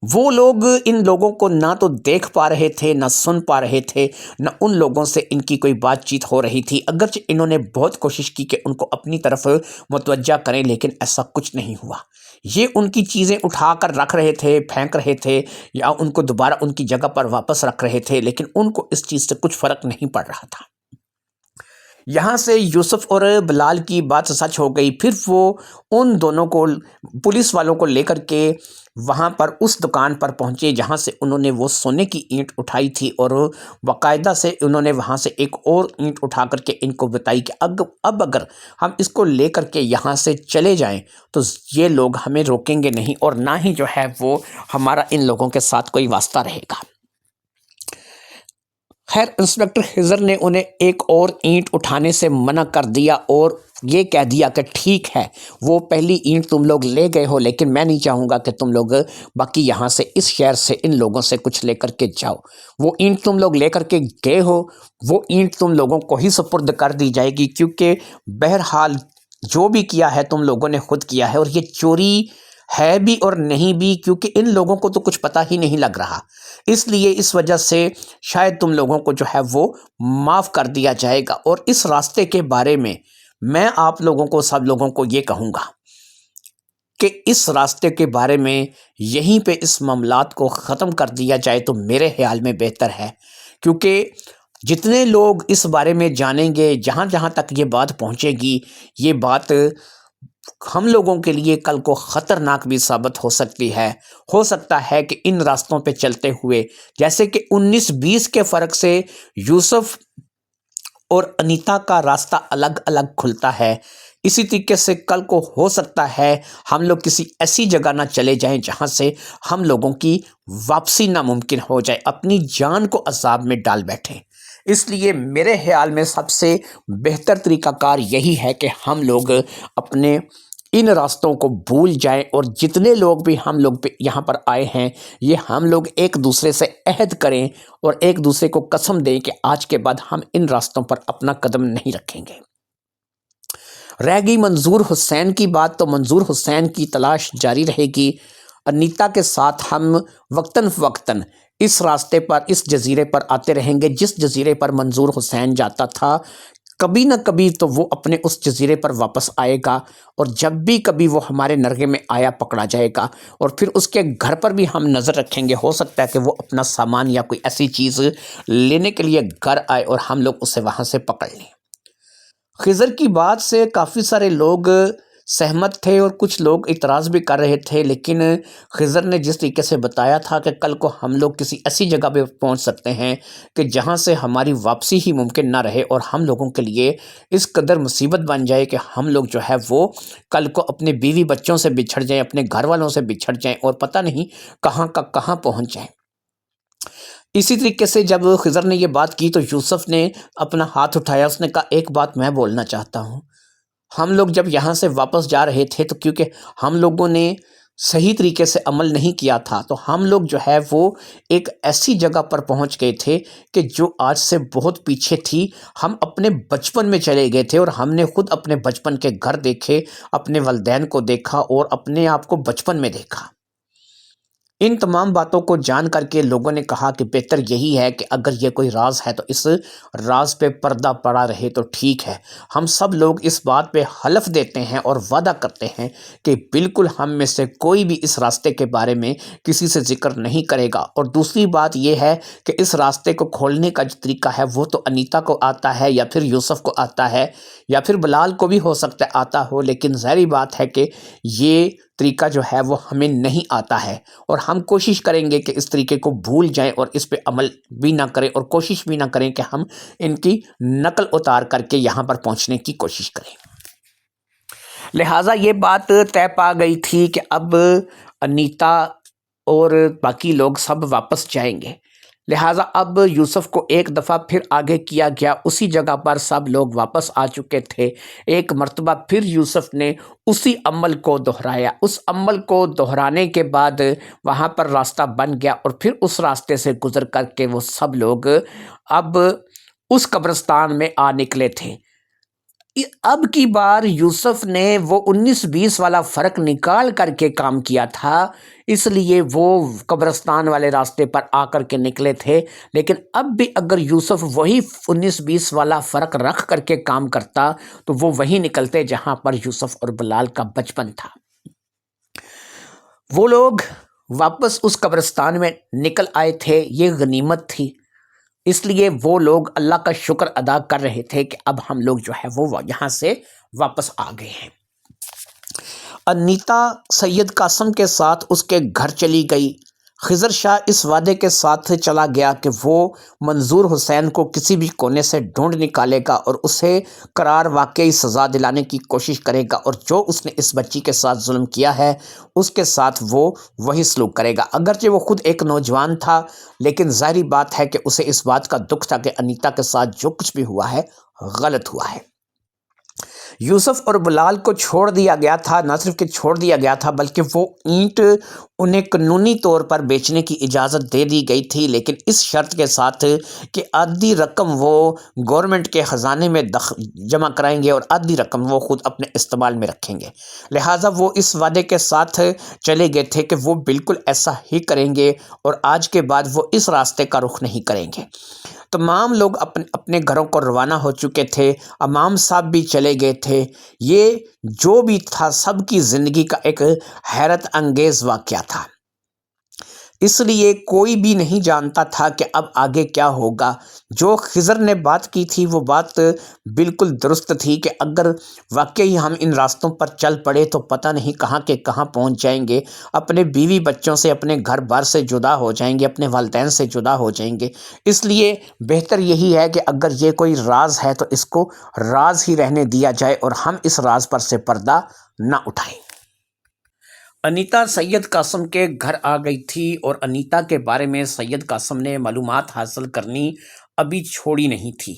وہ لوگ ان لوگوں کو نہ تو دیکھ پا رہے تھے، نہ سن پا رہے تھے، نہ ان لوگوں سے ان کی کوئی بات چیت ہو رہی تھی، اگرچہ انہوں نے بہت کوشش کی کہ ان کو اپنی طرف متوجہ کریں، لیکن ایسا کچھ نہیں ہوا۔ یہ ان کی چیزیں اٹھا کر رکھ رہے تھے، پھینک رہے تھے، یا ان کو دوبارہ ان کی جگہ پر واپس رکھ رہے تھے، لیکن ان کو اس چیز سے کچھ فرق نہیں پڑ رہا تھا۔ یہاں سے یوسف اور بلال کی بات سچ ہو گئی۔ پھر وہ ان دونوں کو، پولیس والوں کو لے کر کے وہاں پر اس دکان پر پہنچے جہاں سے انہوں نے وہ سونے کی اینٹ اٹھائی تھی، اور باقاعدہ سے انہوں نے وہاں سے ایک اور اینٹ اٹھا کر کے ان کو بتائی کہ اب اگر ہم اس کو لے کر کے یہاں سے چلے جائیں تو یہ لوگ ہمیں روکیں گے نہیں، اور نہ ہی جو ہے وہ ہمارا ان لوگوں کے ساتھ کوئی واسطہ رہے گا۔ خیر، انسپکٹر خضر نے انہیں ایک اور اینٹ اٹھانے سے منع کر دیا اور یہ کہہ دیا کہ ٹھیک ہے، وہ پہلی اینٹ تم لوگ لے گئے ہو، لیکن میں نہیں چاہوں گا کہ تم لوگ باقی یہاں سے، اس شہر سے ان لوگوں سے کچھ لے کر کے جاؤ۔ وہ اینٹ تم لوگ لے کر کے گئے ہو، وہ اینٹ تم لوگوں کو ہی سپرد کر دی جائے گی، کیونکہ بہرحال جو بھی کیا ہے تم لوگوں نے خود کیا ہے، اور یہ چوری ہے بھی اور نہیں بھی، کیونکہ ان لوگوں کو تو کچھ پتہ ہی نہیں لگ رہا، اس لیے اس وجہ سے شاید تم لوگوں کو جو ہے وہ معاف کر دیا جائے گا۔ اور اس راستے کے بارے میں میں آپ لوگوں کو، سب لوگوں کو یہ کہوں گا کہ اس راستے کے بارے میں یہیں پہ اس معاملات کو ختم کر دیا جائے تو میرے خیال میں بہتر ہے، کیونکہ جتنے لوگ اس بارے میں جانیں گے، جہاں جہاں تک یہ بات پہنچے گی، یہ بات ہم لوگوں کے لیے کل کو خطرناک بھی ثابت ہو سکتی ہے۔ ہو سکتا ہے کہ ان راستوں پہ چلتے ہوئے، جیسے کہ 19-20 کے فرق سے یوسف اور انیتا کا راستہ الگ الگ کھلتا ہے، اسی طریقے سے کل کو ہو سکتا ہے ہم لوگ کسی ایسی جگہ نہ چلے جائیں جہاں سے ہم لوگوں کی واپسی ناممکن ہو جائے، اپنی جان کو عذاب میں ڈال بیٹھیں۔ اس لیے میرے خیال میں سب سے بہتر طریقہ کار یہی ہے کہ ہم لوگ اپنے ان راستوں کو بھول جائیں، اور جتنے لوگ بھی ہم لوگ پہ یہاں پر آئے ہیں، یہ ہم لوگ ایک دوسرے سے عہد کریں اور ایک دوسرے کو قسم دیں کہ آج کے بعد ہم ان راستوں پر اپنا قدم نہیں رکھیں گے۔ رہ گئی منظور حسین کی بات، تو منظور حسین کی تلاش جاری رہے گی۔ انیتا کے ساتھ ہم وقتاً فوقتاً اس راستے پر، اس جزیرے پر آتے رہیں گے، جس جزیرے پر منظور حسین جاتا تھا۔ کبھی نہ کبھی تو وہ اپنے اس جزیرے پر واپس آئے گا، اور جب بھی کبھی وہ ہمارے نرغے میں آیا پکڑا جائے گا، اور پھر اس کے گھر پر بھی ہم نظر رکھیں گے۔ ہو سکتا ہے کہ وہ اپنا سامان یا کوئی ایسی چیز لینے کے لیے گھر آئے اور ہم لوگ اسے وہاں سے پکڑ لیں۔ خضر کی بات سے کافی سارے لوگ سہمت تھے اور کچھ لوگ اعتراض بھی کر رہے تھے، لیکن خضر نے جس طریقے سے بتایا تھا کہ کل کو ہم لوگ کسی ایسی جگہ پہ پہنچ سکتے ہیں کہ جہاں سے ہماری واپسی ہی ممکن نہ رہے، اور ہم لوگوں کے لیے اس قدر مصیبت بن جائے کہ ہم لوگ جو ہے وہ کل کو اپنے بیوی بچوں سے بچھڑ جائیں، اپنے گھر والوں سے بچھڑ جائیں، اور پتہ نہیں کہاں کا کہاں پہنچ جائیں۔ اسی طریقے سے جب خضر نے یہ بات کی تو یوسف نے اپنا ہاتھ اٹھایا، اس نے کہا ایک بات میں بولنا چاہتا ہوں۔ ہم لوگ جب یہاں سے واپس جا رہے تھے تو کیونکہ ہم لوگوں نے صحیح طریقے سے عمل نہیں کیا تھا، تو ہم لوگ جو ہے وہ ایک ایسی جگہ پر پہنچ گئے تھے کہ جو آج سے بہت پیچھے تھی۔ ہم اپنے بچپن میں چلے گئے تھے، اور ہم نے خود اپنے بچپن کے گھر دیکھے، اپنے والدین کو دیکھا، اور اپنے آپ کو بچپن میں دیکھا۔ ان تمام باتوں کو جان کر کے لوگوں نے کہا کہ بہتر یہی ہے کہ اگر یہ کوئی راز ہے تو اس راز پہ پردہ پڑا رہے تو ٹھیک ہے۔ ہم سب لوگ اس بات پہ حلف دیتے ہیں اور وعدہ کرتے ہیں کہ بالکل ہم میں سے کوئی بھی اس راستے کے بارے میں کسی سے ذکر نہیں کرے گا۔ اور دوسری بات یہ ہے کہ اس راستے کو کھولنے کا جو طریقہ ہے وہ تو انیتا کو آتا ہے یا پھر یوسف کو آتا ہے یا پھر بلال کو بھی ہو سکتا ہے آتا ہو، لیکن ظاہری بات ہے کہ یہ طریقہ جو ہے وہ ہمیں نہیں آتا ہے، اور ہم کوشش کریں گے کہ اس طریقے کو بھول جائیں اور اس پہ عمل بھی نہ کریں اور کوشش بھی نہ کریں کہ ہم ان کی نقل اتار کر کے یہاں پر پہنچنے کی کوشش کریں۔ لہٰذا یہ بات طے پا گئی تھی کہ اب انیتا اور باقی لوگ سب واپس جائیں گے، لہٰذا اب یوسف کو ایک دفعہ پھر آگے کیا گیا، اسی جگہ پر سب لوگ واپس آ چکے تھے۔ ایک مرتبہ پھر یوسف نے اسی عمل کو دہرایا، اس عمل کو دہرانے کے بعد وہاں پر راستہ بن گیا، اور پھر اس راستے سے گزر کر کے وہ سب لوگ اب اس قبرستان میں آ نکلے تھے۔ اب کی بار یوسف نے وہ 19-20 والا فرق نکال کر کے کام کیا تھا، اس لیے وہ قبرستان والے راستے پر آ کر کے نکلے تھے، لیکن اب بھی اگر یوسف وہی 19-20 والا فرق رکھ کر کے کام کرتا تو وہ وہی نکلتے جہاں پر یوسف اور بلال کا بچپن تھا۔ وہ لوگ واپس اس قبرستان میں نکل آئے تھے، یہ غنیمت تھی، اس لیے وہ لوگ اللہ کا شکر ادا کر رہے تھے کہ اب ہم لوگ جو ہے وہ یہاں سے واپس آ گئے ہیں۔ انیتا سید قاسم کے ساتھ اس کے گھر چلی گئی۔ خضر شاہ اس وعدے کے ساتھ چلا گیا کہ وہ منظور حسین کو کسی بھی کونے سے ڈھونڈ نکالے گا اور اسے قرار واقعی سزا دلانے کی کوشش کرے گا، اور جو اس نے اس بچی کے ساتھ ظلم کیا ہے اس کے ساتھ وہ وہی سلوک کرے گا۔ اگرچہ وہ خود ایک نوجوان تھا، لیکن ظاہری بات ہے کہ اسے اس بات کا دکھ تھا کہ انیتا کے ساتھ جو کچھ بھی ہوا ہے غلط ہوا ہے۔ یوسف اور بلال کو چھوڑ دیا گیا تھا، نہ صرف کہ چھوڑ دیا گیا تھا بلکہ وہ اینٹ انہیں قانونی طور پر بیچنے کی اجازت دے دی گئی تھی، لیکن اس شرط کے ساتھ کہ آدھی رقم وہ گورنمنٹ کے خزانے میں جمع کرائیں گے اور آدھی رقم وہ خود اپنے استعمال میں رکھیں گے۔ لہٰذا وہ اس وعدے کے ساتھ چلے گئے تھے کہ وہ بالکل ایسا ہی کریں گے اور آج کے بعد وہ اس راستے کا رخ نہیں کریں گے۔ تمام لوگ اپنے گھروں کو روانہ ہو چکے تھے، امام صاحب بھی چلے گئے تھے۔ یہ جو بھی تھا سب کی زندگی کا ایک حیرت انگیز واقعہ تھا، اس لیے کوئی بھی نہیں جانتا تھا کہ اب آگے کیا ہوگا۔ جو خضر نے بات کی تھی وہ بات بالکل درست تھی کہ اگر واقعی ہم ان راستوں پر چل پڑے تو پتہ نہیں کہاں کے کہاں پہنچ جائیں گے، اپنے بیوی بچوں سے، اپنے گھر بار سے جدا ہو جائیں گے، اپنے والدین سے جدا ہو جائیں گے۔ اس لیے بہتر یہی ہے کہ اگر یہ کوئی راز ہے تو اس کو راز ہی رہنے دیا جائے اور ہم اس راز پر سے پردہ نہ اٹھائیں۔ انیتا سید قاسم کے گھر آ گئی تھی اور انیتا کے بارے میں سید قاسم نے معلومات حاصل کرنی ابھی چھوڑی نہیں تھی۔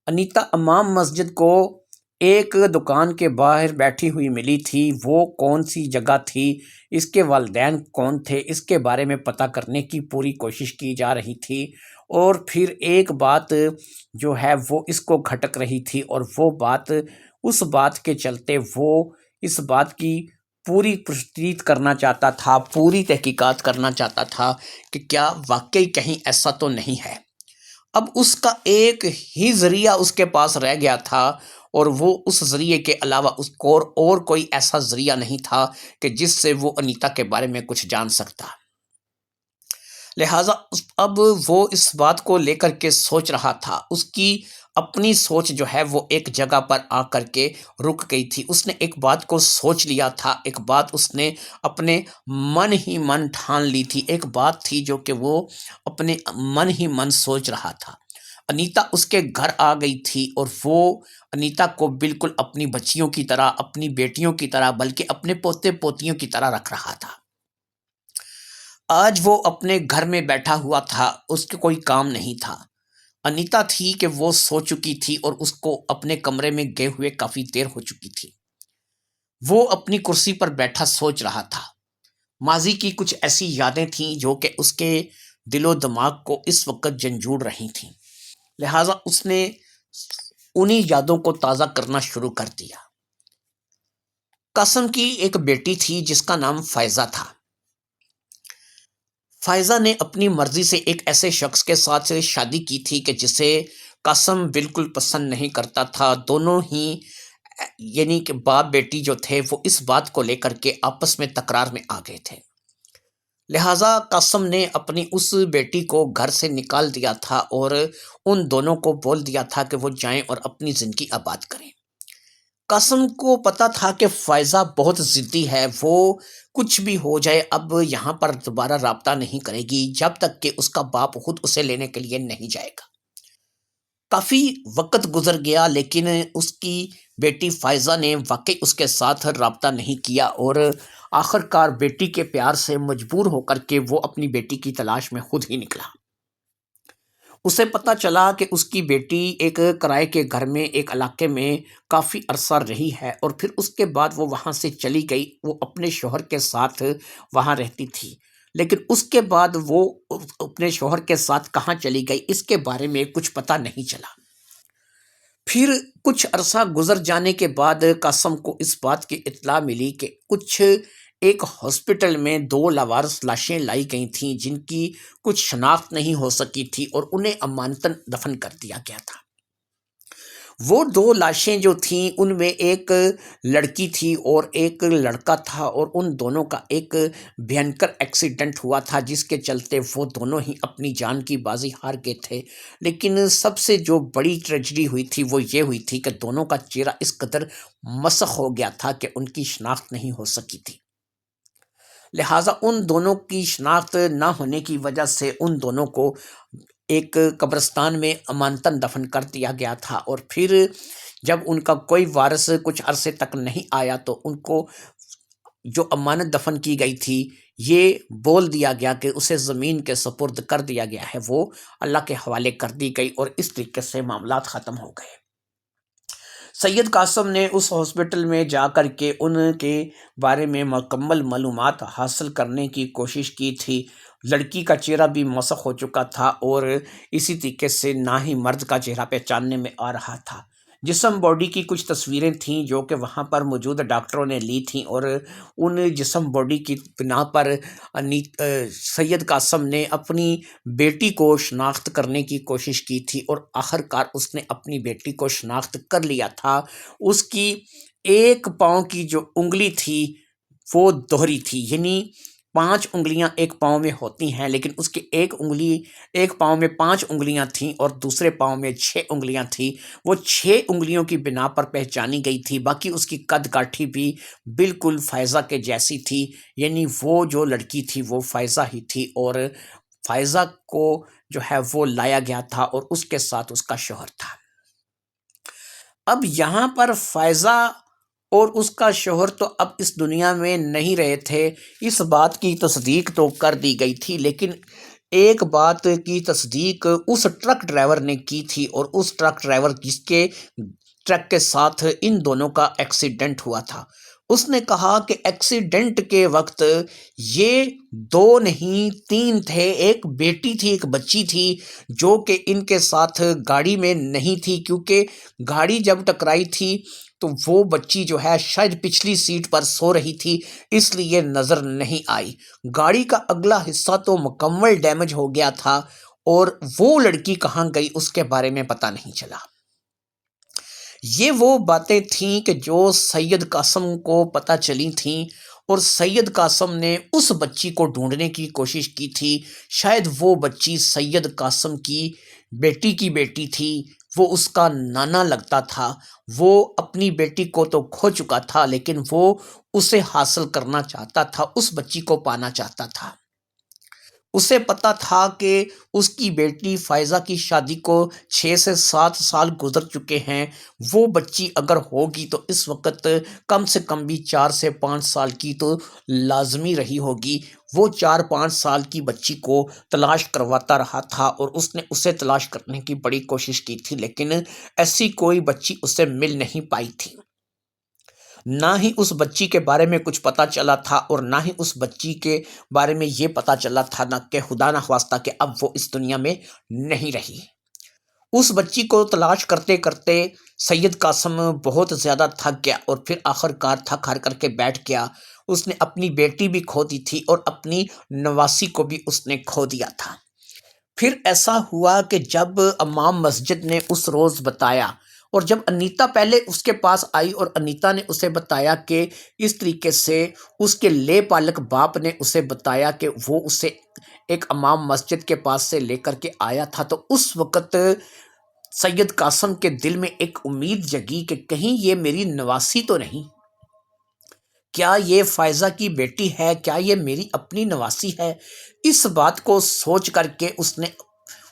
انیتا امام مسجد کو ایک دکان کے باہر بیٹھی ہوئی ملی تھی۔ وہ کون سی جگہ تھی، اس کے والدین کون تھے، اس کے بارے میں پتہ کرنے کی پوری کوشش کی جا رہی تھی، اور پھر ایک بات جو ہے وہ اس کو کھٹک رہی تھی، اور وہ بات اس بات کے چلتے وہ اس بات کی پوری تفتیش کرنا چاہتا تھا، پوری تحقیقات کرنا چاہتا تھا کہ کیا واقعی کہیں ایسا تو نہیں ہے۔ اب اس کا ایک ہی ذریعہ اس کے پاس رہ گیا تھا، اور وہ اس ذریعے کے علاوہ اس کو اور کوئی ایسا ذریعہ نہیں تھا کہ جس سے وہ انیتا کے بارے میں کچھ جان سکتا۔ لہٰذا اب وہ اس بات کو لے کر کے سوچ رہا تھا۔ اس کی اپنی سوچ جو ہے وہ ایک جگہ پر آ کر کے رک گئی تھی۔ اس نے ایک بات کو سوچ لیا تھا، ایک بات اس نے اپنے من ہی من ٹھان لی تھی، ایک بات تھی جو کہ وہ اپنے من ہی من سوچ رہا تھا۔ انیتا اس کے گھر آ گئی تھی اور وہ انیتا کو بالکل اپنی بچیوں کی طرح، اپنی بیٹیوں کی طرح، بلکہ اپنے پوتے پوتیوں کی طرح رکھ رہا تھا۔ آج وہ اپنے گھر میں بیٹھا ہوا تھا، اس کے کوئی کام نہیں تھا۔ انیتا تھی کہ وہ سو چکی تھی اور اس کو اپنے کمرے میں گئے ہوئے کافی دیر ہو چکی تھی۔ وہ اپنی کرسی پر بیٹھا سوچ رہا تھا۔ ماضی کی کچھ ایسی یادیں تھیں جو کہ اس کے دل و دماغ کو اس وقت جھنجھوڑ رہی تھیں، لہٰذا اس نے انہی یادوں کو تازہ کرنا شروع کر دیا۔ قاسم کی ایک بیٹی تھی جس کا نام فائزہ تھا۔ فائزہ نے اپنی مرضی سے ایک ایسے شخص کے ساتھ شادی کی تھی کہ جسے قاسم بالکل پسند نہیں کرتا تھا۔ دونوں ہی یعنی کہ باپ بیٹی جو تھے وہ اس بات کو لے کر کے آپس میں تکرار میں آ گئے تھے، لہٰذا قاسم نے اپنی اس بیٹی کو گھر سے نکال دیا تھا اور ان دونوں کو بول دیا تھا کہ وہ جائیں اور اپنی زندگی آباد کریں۔ قاسم کو پتا تھا کہ فائزہ بہت ضدی ہے، وہ کچھ بھی ہو جائے اب یہاں پر دوبارہ رابطہ نہیں کرے گی جب تک کہ اس کا باپ خود اسے لینے کے لیے نہیں جائے گا۔ کافی وقت گزر گیا لیکن اس کی بیٹی فائزہ نے واقعی اس کے ساتھ رابطہ نہیں کیا اور آخر کار بیٹی کے پیار سے مجبور ہو کر کے وہ اپنی بیٹی کی تلاش میں خود ہی نکلا۔ اسے پتہ چلا کہ اس کی بیٹی ایک کرائے کے گھر میں ایک علاقے میں کافی عرصہ رہی ہے اور پھر اس کے بعد وہ وہاں سے چلی گئی، وہ اپنے شوہر کے ساتھ وہاں رہتی تھی، لیکن اس کے بعد وہ اپنے شوہر کے ساتھ کہاں چلی گئی اس کے بارے میں کچھ پتہ نہیں چلا۔ پھر کچھ عرصہ گزر جانے کے بعد قاسم کو اس بات کی اطلاع ملی کہ ایک ہاسپٹل میں 2 لاوارث لاشیں لائی گئی تھیں جن کی کچھ شناخت نہیں ہو سکی تھی اور انہیں امانتاً دفن کر دیا گیا تھا۔ وہ 2 لاشیں جو تھیں ان میں ایک لڑکی تھی اور ایک لڑکا تھا اور ان دونوں کا ایک بھینکر ایکسیڈنٹ ہوا تھا جس کے چلتے وہ دونوں ہی اپنی جان کی بازی ہار گئے تھے، لیکن سب سے جو بڑی ٹریجڈی ہوئی تھی وہ یہ ہوئی تھی کہ دونوں کا چہرہ اس قدر مسخ ہو گیا تھا کہ ان کی شناخت نہیں ہو سکی تھی، لہٰذا ان دونوں کی شناخت نہ ہونے کی وجہ سے ان دونوں کو ایک قبرستان میں امانتاً دفن کر دیا گیا تھا اور پھر جب ان کا کوئی وارث کچھ عرصے تک نہیں آیا تو ان کو جو امانت دفن کی گئی تھی یہ بول دیا گیا کہ اسے زمین کے سپرد کر دیا گیا ہے، وہ اللہ کے حوالے کر دی گئی اور اس طریقے سے معاملات ختم ہو گئے۔ سید قاسم نے اس ہاسپٹل میں جا کر کے ان کے بارے میں مکمل معلومات حاصل کرنے کی کوشش کی تھی۔ لڑکی کا چہرہ بھی مسخ ہو چکا تھا اور اسی طریقے سے نہ ہی مرد کا چہرہ پہچاننے میں آ رہا تھا۔ جسم باڈی کی کچھ تصویریں تھیں جو کہ وہاں پر موجود ڈاکٹروں نے لی تھیں اور ان جسم باڈی کی بنا پر سید قاسم نے اپنی بیٹی کو شناخت کرنے کی کوشش کی تھی اور آخر کار اس نے اپنی بیٹی کو شناخت کر لیا تھا۔ اس کی ایک پاؤں کی جو انگلی تھی وہ دوہری تھی، یعنی 5 انگلیاں ایک پاؤں میں ہوتی ہیں لیکن اس کی ایک پاؤں میں 5 انگلیاں تھیں اور دوسرے پاؤں میں 6 انگلیاں تھیں۔ وہ 6 انگلیوں کی بنا پر پہچانی گئی تھی، باقی اس کی قد کاٹھی بھی بالکل فائزہ کے جیسی تھی، یعنی وہ جو لڑکی تھی وہ فائزہ ہی تھی اور فائزہ کو جو ہے وہ لایا گیا تھا اور اس کے ساتھ اس کا شوہر تھا۔ اب یہاں پر فائزہ اور اس کا شوہر تو اب اس دنیا میں نہیں رہے تھے، اس بات کی تصدیق تو کر دی گئی تھی، لیکن ایک بات کی تصدیق اس ٹرک ڈرائیور نے کی تھی اور اس ٹرک ڈرائیور جس کے ٹرک کے ساتھ ان دونوں کا ایکسیڈنٹ ہوا تھا، اس نے کہا کہ ایکسیڈنٹ کے وقت یہ 2 نہیں 3 تھے، ایک بیٹی تھی ایک بچی تھی جو کہ ان کے ساتھ گاڑی میں نہیں تھی، کیونکہ گاڑی جب ٹکرائی تھی تو وہ بچی جو ہے شاید پچھلی سیٹ پر سو رہی تھی اس لیے نظر نہیں آئی۔ گاڑی کا اگلا حصہ تو مکمل ڈیمیج ہو گیا تھا اور وہ لڑکی کہاں گئی اس کے بارے میں پتہ نہیں چلا۔ یہ وہ باتیں تھیں کہ جو سید قاسم کو پتہ چلی تھیں اور سید قاسم نے اس بچی کو ڈھونڈنے کی کوشش کی تھی، شاید وہ بچی سید قاسم کی بیٹی تھی، وہ اس کا نانا لگتا تھا، وہ اپنی بیٹی کو تو کھو چکا تھا لیکن وہ اسے حاصل کرنا چاہتا تھا، اس بچی کو پانا چاہتا تھا۔ اسے پتا تھا کہ اس کی بیٹی فائزہ کی شادی کو 6 سے 7 سال گزر چکے ہیں، وہ بچی اگر ہوگی تو اس وقت کم سے کم بھی 4 سے 5 سال کی تو لازمی رہی ہوگی۔ وہ 4-5 سال کی بچی کو تلاش کرواتا رہا تھا اور اس نے اسے تلاش کرنے کی بڑی کوشش کی تھی لیکن ایسی کوئی بچی اسے مل نہیں پائی تھی۔ نہ ہی اس بچی کے بارے میں کچھ پتہ چلا تھا اور نہ ہی اس بچی کے بارے میں یہ پتہ چلا تھا نہ کہ خدا نہ خواستہ کہ اب وہ اس دنیا میں نہیں رہی۔ اس بچی کو تلاش کرتے کرتے سید قاسم بہت زیادہ تھک گیا اور پھر آخر کار تھک ہار کر کے بیٹھ گیا۔ اس نے اپنی بیٹی بھی کھو دی تھی اور اپنی نواسی کو بھی اس نے کھو دیا تھا۔ پھر ایسا ہوا کہ جب امام مسجد نے اس روز بتایا، اور جب انیتا پہلے اس کے پاس آئی اور انیتا نے اسے بتایا کہ اس طریقے سے اس کے لے پالک باپ نے اسے بتایا کہ وہ اسے ایک امام مسجد کے پاس سے لے کر کے آیا تھا، تو اس وقت سید قاسم کے دل میں ایک امید جگی کہ کہیں یہ میری نواسی تو نہیں، کیا یہ فائزہ کی بیٹی ہے، کیا یہ میری اپنی نواسی ہے۔ اس بات کو سوچ کر کے اس نے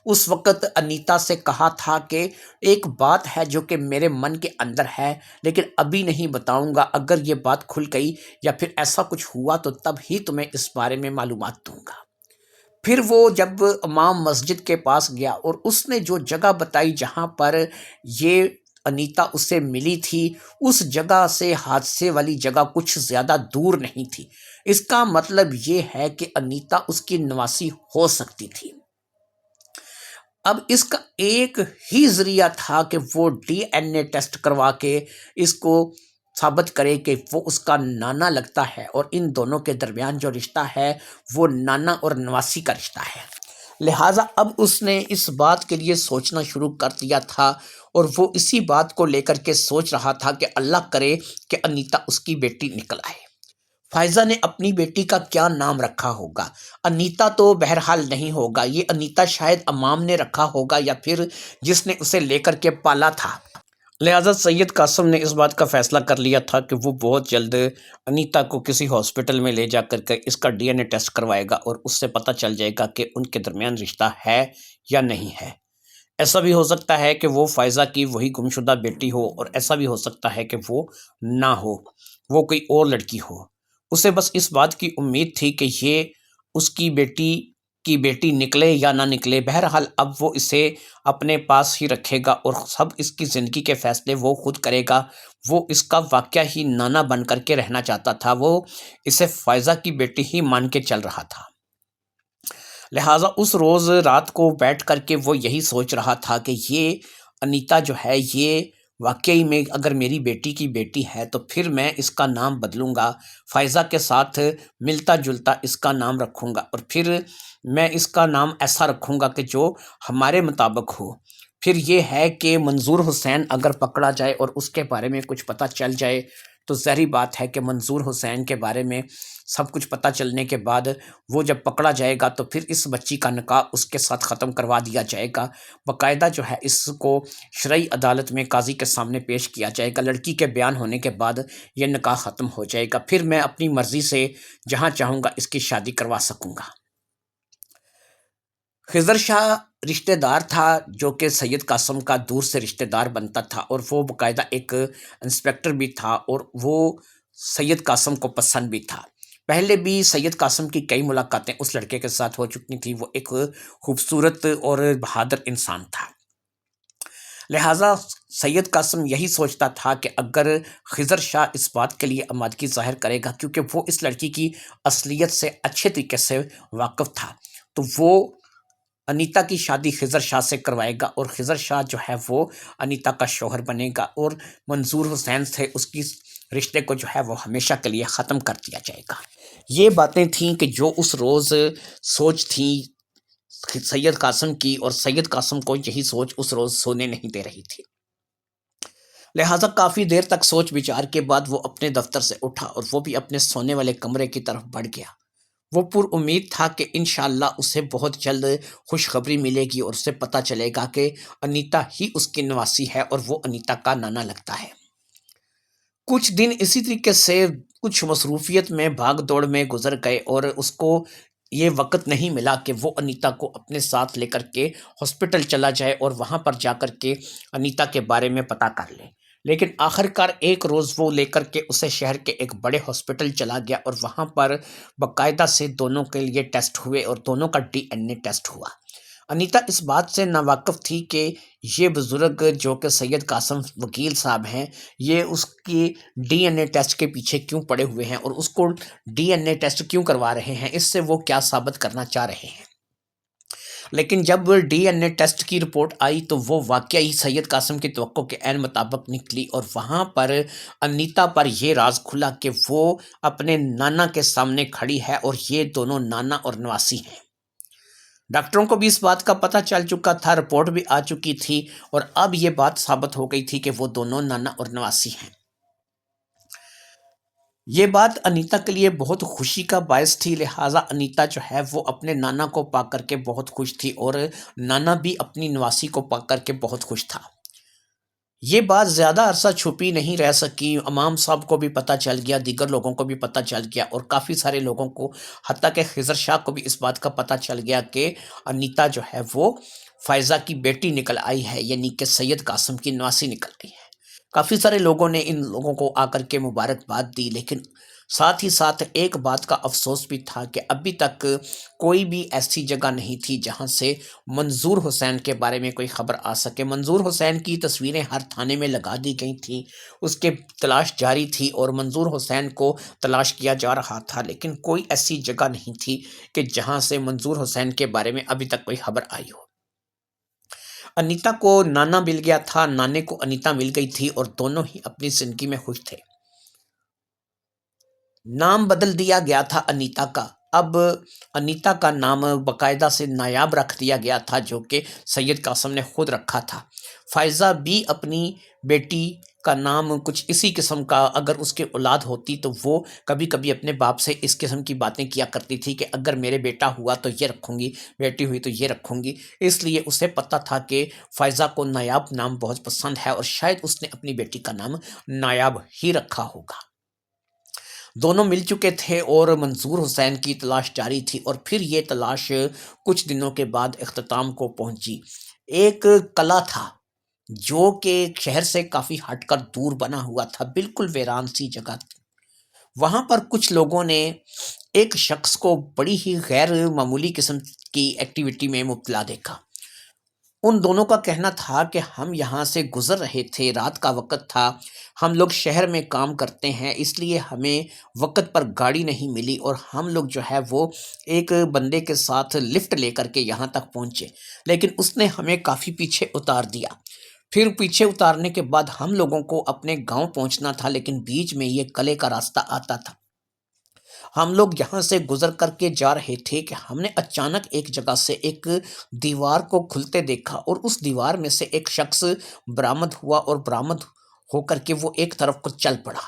اس وقت انیتا سے کہا تھا کہ ایک بات ہے جو کہ میرے من کے اندر ہے، لیکن ابھی نہیں بتاؤں گا، اگر یہ بات کھل گئی یا پھر ایسا کچھ ہوا تو تب ہی تمہیں اس بارے میں معلومات دوں گا۔ پھر وہ جب امام مسجد کے پاس گیا اور اس نے جو جگہ بتائی جہاں پر یہ انیتا اسے ملی تھی، اس جگہ سے حادثے والی جگہ کچھ زیادہ دور نہیں تھی۔ اس کا مطلب یہ ہے کہ انیتا اس کی نواسی ہو سکتی تھی۔ اب اس کا ایک ہی ذریعہ تھا کہ وہ ڈی این اے ٹیسٹ کروا کے اس کو ثابت کرے کہ وہ اس کا نانا لگتا ہے، اور ان دونوں کے درمیان جو رشتہ ہے وہ نانا اور نواسی کا رشتہ ہے۔ لہٰذا اب اس نے اس بات کے لیے سوچنا شروع کر دیا تھا، اور وہ اسی بات کو لے کر کے سوچ رہا تھا کہ اللہ کرے کہ انیتا اس کی بیٹی نکل آئے۔ فائزہ نے اپنی بیٹی کا کیا نام رکھا ہوگا؟ انیتا تو بہرحال نہیں ہوگا، یہ انیتا شاید امام نے رکھا ہوگا یا پھر جس نے اسے لے کر کے پالا تھا۔ لہٰذا سید قاسم نے اس بات کا فیصلہ کر لیا تھا کہ وہ بہت جلد انیتا کو کسی ہاسپٹل میں لے جا کر کے اس کا ڈی این اے ٹیسٹ کروائے گا، اور اس سے پتہ چل جائے گا کہ ان کے درمیان رشتہ ہے یا نہیں ہے۔ ایسا بھی ہو سکتا ہے کہ وہ فائزہ کی وہی گمشدہ بیٹی ہو، اور ایسا بھی ہو سکتا ہے کہ وہ نہ ہو، وہ کوئی اور لڑکی ہو۔ اسے بس اس بات کی امید تھی کہ یہ اس کی بیٹی نکلے یا نہ نکلے، بہرحال اب وہ اسے اپنے پاس ہی رکھے گا اور سب اس کی زندگی کے فیصلے وہ خود کرے گا۔ وہ اس کا واقعہ ہی نانا بن کر کے رہنا چاہتا تھا، وہ اسے فائزہ کی بیٹی ہی مان کے چل رہا تھا۔ لہٰذا اس روز رات کو بیٹھ کر کے وہ یہی سوچ رہا تھا کہ یہ انیتا جو ہے یہ واقعی میں اگر میری بیٹی کی بیٹی ہے تو پھر میں اس کا نام بدلوں گا، فائزہ کے ساتھ ملتا جلتا اس کا نام رکھوں گا، اور پھر میں اس کا نام ایسا رکھوں گا کہ جو ہمارے مطابق ہو۔ پھر یہ ہے کہ منظور حسین اگر پکڑا جائے اور اس کے بارے میں کچھ پتہ چل جائے تو ظاہری بات ہے کہ منظور حسین کے بارے میں سب کچھ پتہ چلنے کے بعد وہ جب پکڑا جائے گا تو پھر اس بچی کا نکاح اس کے ساتھ ختم کروا دیا جائے گا، باقاعدہ جو ہے اس کو شرعی عدالت میں قاضی کے سامنے پیش کیا جائے گا، لڑکی کے بیان ہونے کے بعد یہ نکاح ختم ہو جائے گا، پھر میں اپنی مرضی سے جہاں چاہوں گا اس کی شادی کروا سکوں گا۔ خضر شاہ رشتہ دار تھا جو کہ سید قاسم کا دور سے رشتہ دار بنتا تھا، اور وہ باقاعدہ ایک انسپیکٹر بھی تھا، اور وہ سید قاسم کو پسند بھی تھا۔ پہلے بھی سید قاسم کی کئی ملاقاتیں اس لڑکے کے ساتھ ہو چکی تھیں، وہ ایک خوبصورت اور بہادر انسان تھا۔ لہٰذا سید قاسم یہی سوچتا تھا کہ اگر خضر شاہ اس بات کے لیے آمادگی ظاہر کرے گا کیونکہ وہ اس لڑکی کی اصلیت سے اچھے طریقے سے واقف تھا، تو وہ انیتا کی شادی خضر شاہ سے کروائے گا، اور خضر شاہ جو ہے وہ انیتا کا شوہر بنے گا، اور منظور حسین سے اس کی رشتے کو جو ہے وہ ہمیشہ کے لیے ختم کر دیا جائے گا۔ یہ باتیں تھیں کہ جو اس روز سوچ تھیں سید قاسم کی، اور سید قاسم کو یہی سوچ اس روز سونے نہیں دے رہی تھی۔ لہٰذا کافی دیر تک سوچ بچار کے بعد وہ اپنے دفتر سے اٹھا اور وہ بھی اپنے سونے والے کمرے کی طرف بڑھ گیا۔ وہ پر امید تھا کہ انشاءاللہ اسے بہت جلد خوشخبری ملے گی اور اسے پتہ چلے گا کہ انیتا ہی اس کی نواسی ہے اور وہ انیتا کا نانا لگتا ہے۔ کچھ دن اسی طریقے سے کچھ مصروفیت میں بھاگ دوڑ میں گزر گئے، اور اس کو یہ وقت نہیں ملا کہ وہ انیتا کو اپنے ساتھ لے کر کے ہاسپٹل چلا جائے اور وہاں پر جا کر کے انیتا کے بارے میں پتہ کر لے۔ لیکن آخر کار ایک روز وہ لے کر کے اسے شہر کے ایک بڑے ہاسپٹل چلا گیا، اور وہاں پر باقاعدہ سے دونوں کے لیے ٹیسٹ ہوئے اور دونوں کا ڈی این اے ٹیسٹ ہوا۔ انیتا اس بات سے ناواقف تھی کہ یہ بزرگ جو کہ سید قاسم وکیل صاحب ہیں، یہ اس کی ڈی این اے ٹیسٹ کے پیچھے کیوں پڑے ہوئے ہیں اور اس کو ڈی این اے ٹیسٹ کیوں کروا رہے ہیں، اس سے وہ کیا ثابت کرنا چاہ رہے ہیں۔ لیکن جب ڈی این اے ٹیسٹ کی رپورٹ آئی تو وہ واقعی سید قاسم کی توقع کے عین مطابق نکلی، اور وہاں پر انیتا پر یہ راز کھلا کہ وہ اپنے نانا کے سامنے کھڑی ہے اور یہ دونوں نانا اور نواسی ہیں۔ ڈاکٹروں کو بھی اس بات کا پتہ چل چکا تھا، رپورٹ بھی آ چکی تھی، اور اب یہ بات ثابت ہو گئی تھی کہ وہ دونوں نانا اور نواسی ہیں۔ یہ بات انیتا کے لیے بہت خوشی کا باعث تھی، لہٰذا انیتا جو ہے وہ اپنے نانا کو پا کر کے بہت خوش تھی، اور نانا بھی اپنی نواسی کو پا کر کے بہت خوش تھا۔ یہ بات زیادہ عرصہ چھپی نہیں رہ سکی، امام صاحب کو بھی پتہ چل گیا، دیگر لوگوں کو بھی پتہ چل گیا، اور کافی سارے لوگوں کو، حتیٰ کہ خضر شاہ کو بھی اس بات کا پتہ چل گیا کہ انیتا جو ہے وہ فائزہ کی بیٹی نکل آئی ہے، یعنی کہ سید قاسم کی نواسی نکل آئی ہے۔ کافی سارے لوگوں نے ان لوگوں کو آ کر کے مبارکباد دی، لیکن ساتھ ہی ساتھ ایک بات کا افسوس بھی تھا کہ ابھی تک کوئی بھی ایسی جگہ نہیں تھی جہاں سے منظور حسین کے بارے میں کوئی خبر آ سکے۔ منظور حسین کی تصویریں ہر تھانے میں لگا دی گئی تھیں، اس کے تلاش جاری تھی اور منظور حسین کو تلاش کیا جا رہا تھا، لیکن کوئی ایسی جگہ نہیں تھی کہ جہاں سے منظور حسین کے بارے میں ابھی تک کوئی خبر آئی ہو۔ انیتا کو نانا مل گیا تھا، نانے کو انیتا مل گئی تھی، اور دونوں ہی اپنی زندگی میں خوش تھے۔ نام بدل دیا گیا تھا انیتا کا، اب انیتا کا نام باقاعدہ سے نایاب رکھ دیا گیا تھا، جو کہ سید قاسم نے خود رکھا تھا۔ فائزہ بھی اپنی بیٹی کا نام کچھ اسی قسم کا، اگر اس کے اولاد ہوتی تو وہ کبھی کبھی اپنے باپ سے اس قسم کی باتیں کیا کرتی تھی کہ اگر میرے بیٹا ہوا تو یہ رکھوں گی، بیٹی ہوئی تو یہ رکھوں گی۔ اس لیے اسے پتہ تھا کہ فائزہ کو نایاب نام بہت پسند ہے، اور شاید اس نے اپنی بیٹی کا نام نایاب ہی رکھا ہوگا۔ دونوں مل چکے تھے اور منظور حسین کی تلاش جاری تھی، اور پھر یہ تلاش کچھ دنوں کے بعد اختتام کو پہنچی۔ ایک قلعہ تھا جو کہ شہر سے کافی ہٹ کر دور بنا ہوا تھا، بالکل ویران سی جگہ تھی۔ وہاں پر کچھ لوگوں نے ایک شخص کو بڑی ہی غیر معمولی قسم کی ایکٹیویٹی میں مبتلا دیکھا۔ ان دونوں کا کہنا تھا کہ ہم یہاں سے گزر رہے تھے، رات کا وقت تھا، ہم لوگ شہر میں کام کرتے ہیں، اس لیے ہمیں وقت پر گاڑی نہیں ملی، اور ہم لوگ جو ہے وہ ایک بندے کے ساتھ لفٹ لے کر کے یہاں تک پہنچے، لیکن اس نے ہمیں کافی پیچھے اتار دیا۔ پھر پیچھے اتارنے کے بعد ہم لوگوں کو اپنے گاؤں پہنچنا تھا، لیکن بیچ میں یہ قلعے کا راستہ آتا تھا۔ ہم لوگ یہاں سے گزر کر کے جا رہے تھے کہ ہم نے اچانک ایک جگہ سے ایک دیوار کو کھلتے دیکھا، اور اس دیوار میں سے ایک شخص برآمد ہوا، اور برآمد ہو کر کے وہ ایک طرف کو چل پڑا۔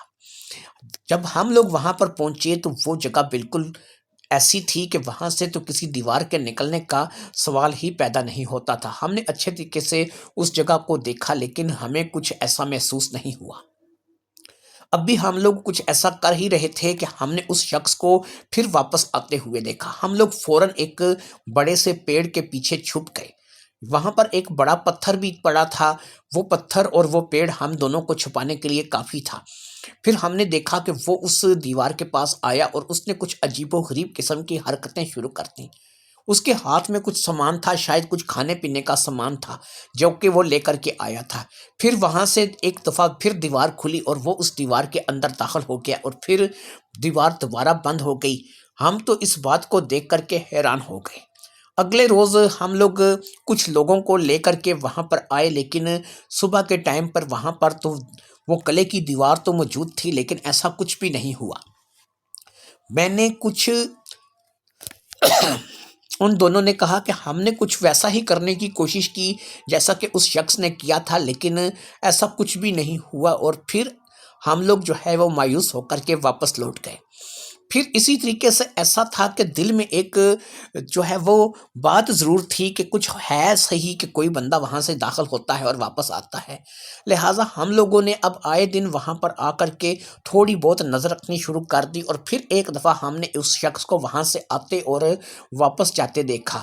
جب ہم لوگ وہاں پر پہنچے تو وہ جگہ بالکل ایسی تھی کہ وہاں سے تو کسی دیوار کے نکلنے کا سوال ہی پیدا نہیں ہوتا تھا۔ ہم نے اچھے طریقے سے اس جگہ کو دیکھا، لیکن ہمیں کچھ ایسا محسوس نہیں ہوا۔ اب بھی ہم لوگ کچھ ایسا کر ہی رہے تھے کہ ہم نے اس شخص کو پھر واپس آتے ہوئے دیکھا۔ ہم لوگ فوراً ایک بڑے سے پیڑ کے پیچھے چھپ گئے۔ وہاں پر ایک بڑا پتھر بھی پڑا تھا، وہ پتھر اور وہ پیڑ ہم دونوں کو چھپانے کے لیے کافی تھا۔ پھر ہم نے دیکھا کہ وہ اس دیوار کے پاس آیا، اور اس نے کچھ عجیب و غریب قسم کی حرکتیں شروع کر دیں۔ اس کے ہاتھ میں کچھ سامان تھا، شاید کچھ کھانے پینے کا سامان تھا جو کہ وہ لے کر کے آیا تھا۔ پھر وہاں سے ایک دفعہ پھر دیوار کھلی، اور وہ اس دیوار کے اندر داخل ہو گیا، اور پھر دیوار دوبارہ بند ہو گئی۔ ہم تو اس بات کو دیکھ کر کے حیران ہو گئے۔ اگلے روز ہم لوگ کچھ لوگوں کو لے کر کے وہاں پر آئے، لیکن صبح کے ٹائم پر وہاں پر تو وہ قلعے کی دیوار تو موجود تھی، لیکن ایسا کچھ بھی نہیں ہوا۔ میں نے کچھ ان دونوں نے کہا کہ ہم نے کچھ ویسا ہی کرنے کی کوشش کی جیسا کہ اس شخص نے کیا تھا، لیکن ایسا کچھ بھی نہیں ہوا، اور پھر ہم لوگ جو ہے وہ مایوس ہو کر کے واپس لوٹ گئے۔ پھر اسی طریقے سے ایسا تھا کہ دل میں ایک جو ہے وہ بات ضرور تھی کہ کچھ ہے صحیح کہ کوئی بندہ وہاں سے داخل ہوتا ہے اور واپس آتا ہے، لہٰذا ہم لوگوں نے اب آئے دن وہاں پر آ کر کے تھوڑی بہت نظر رکھنی شروع کر دی، اور پھر ایک دفعہ ہم نے اس شخص کو وہاں سے آتے اور واپس جاتے دیکھا۔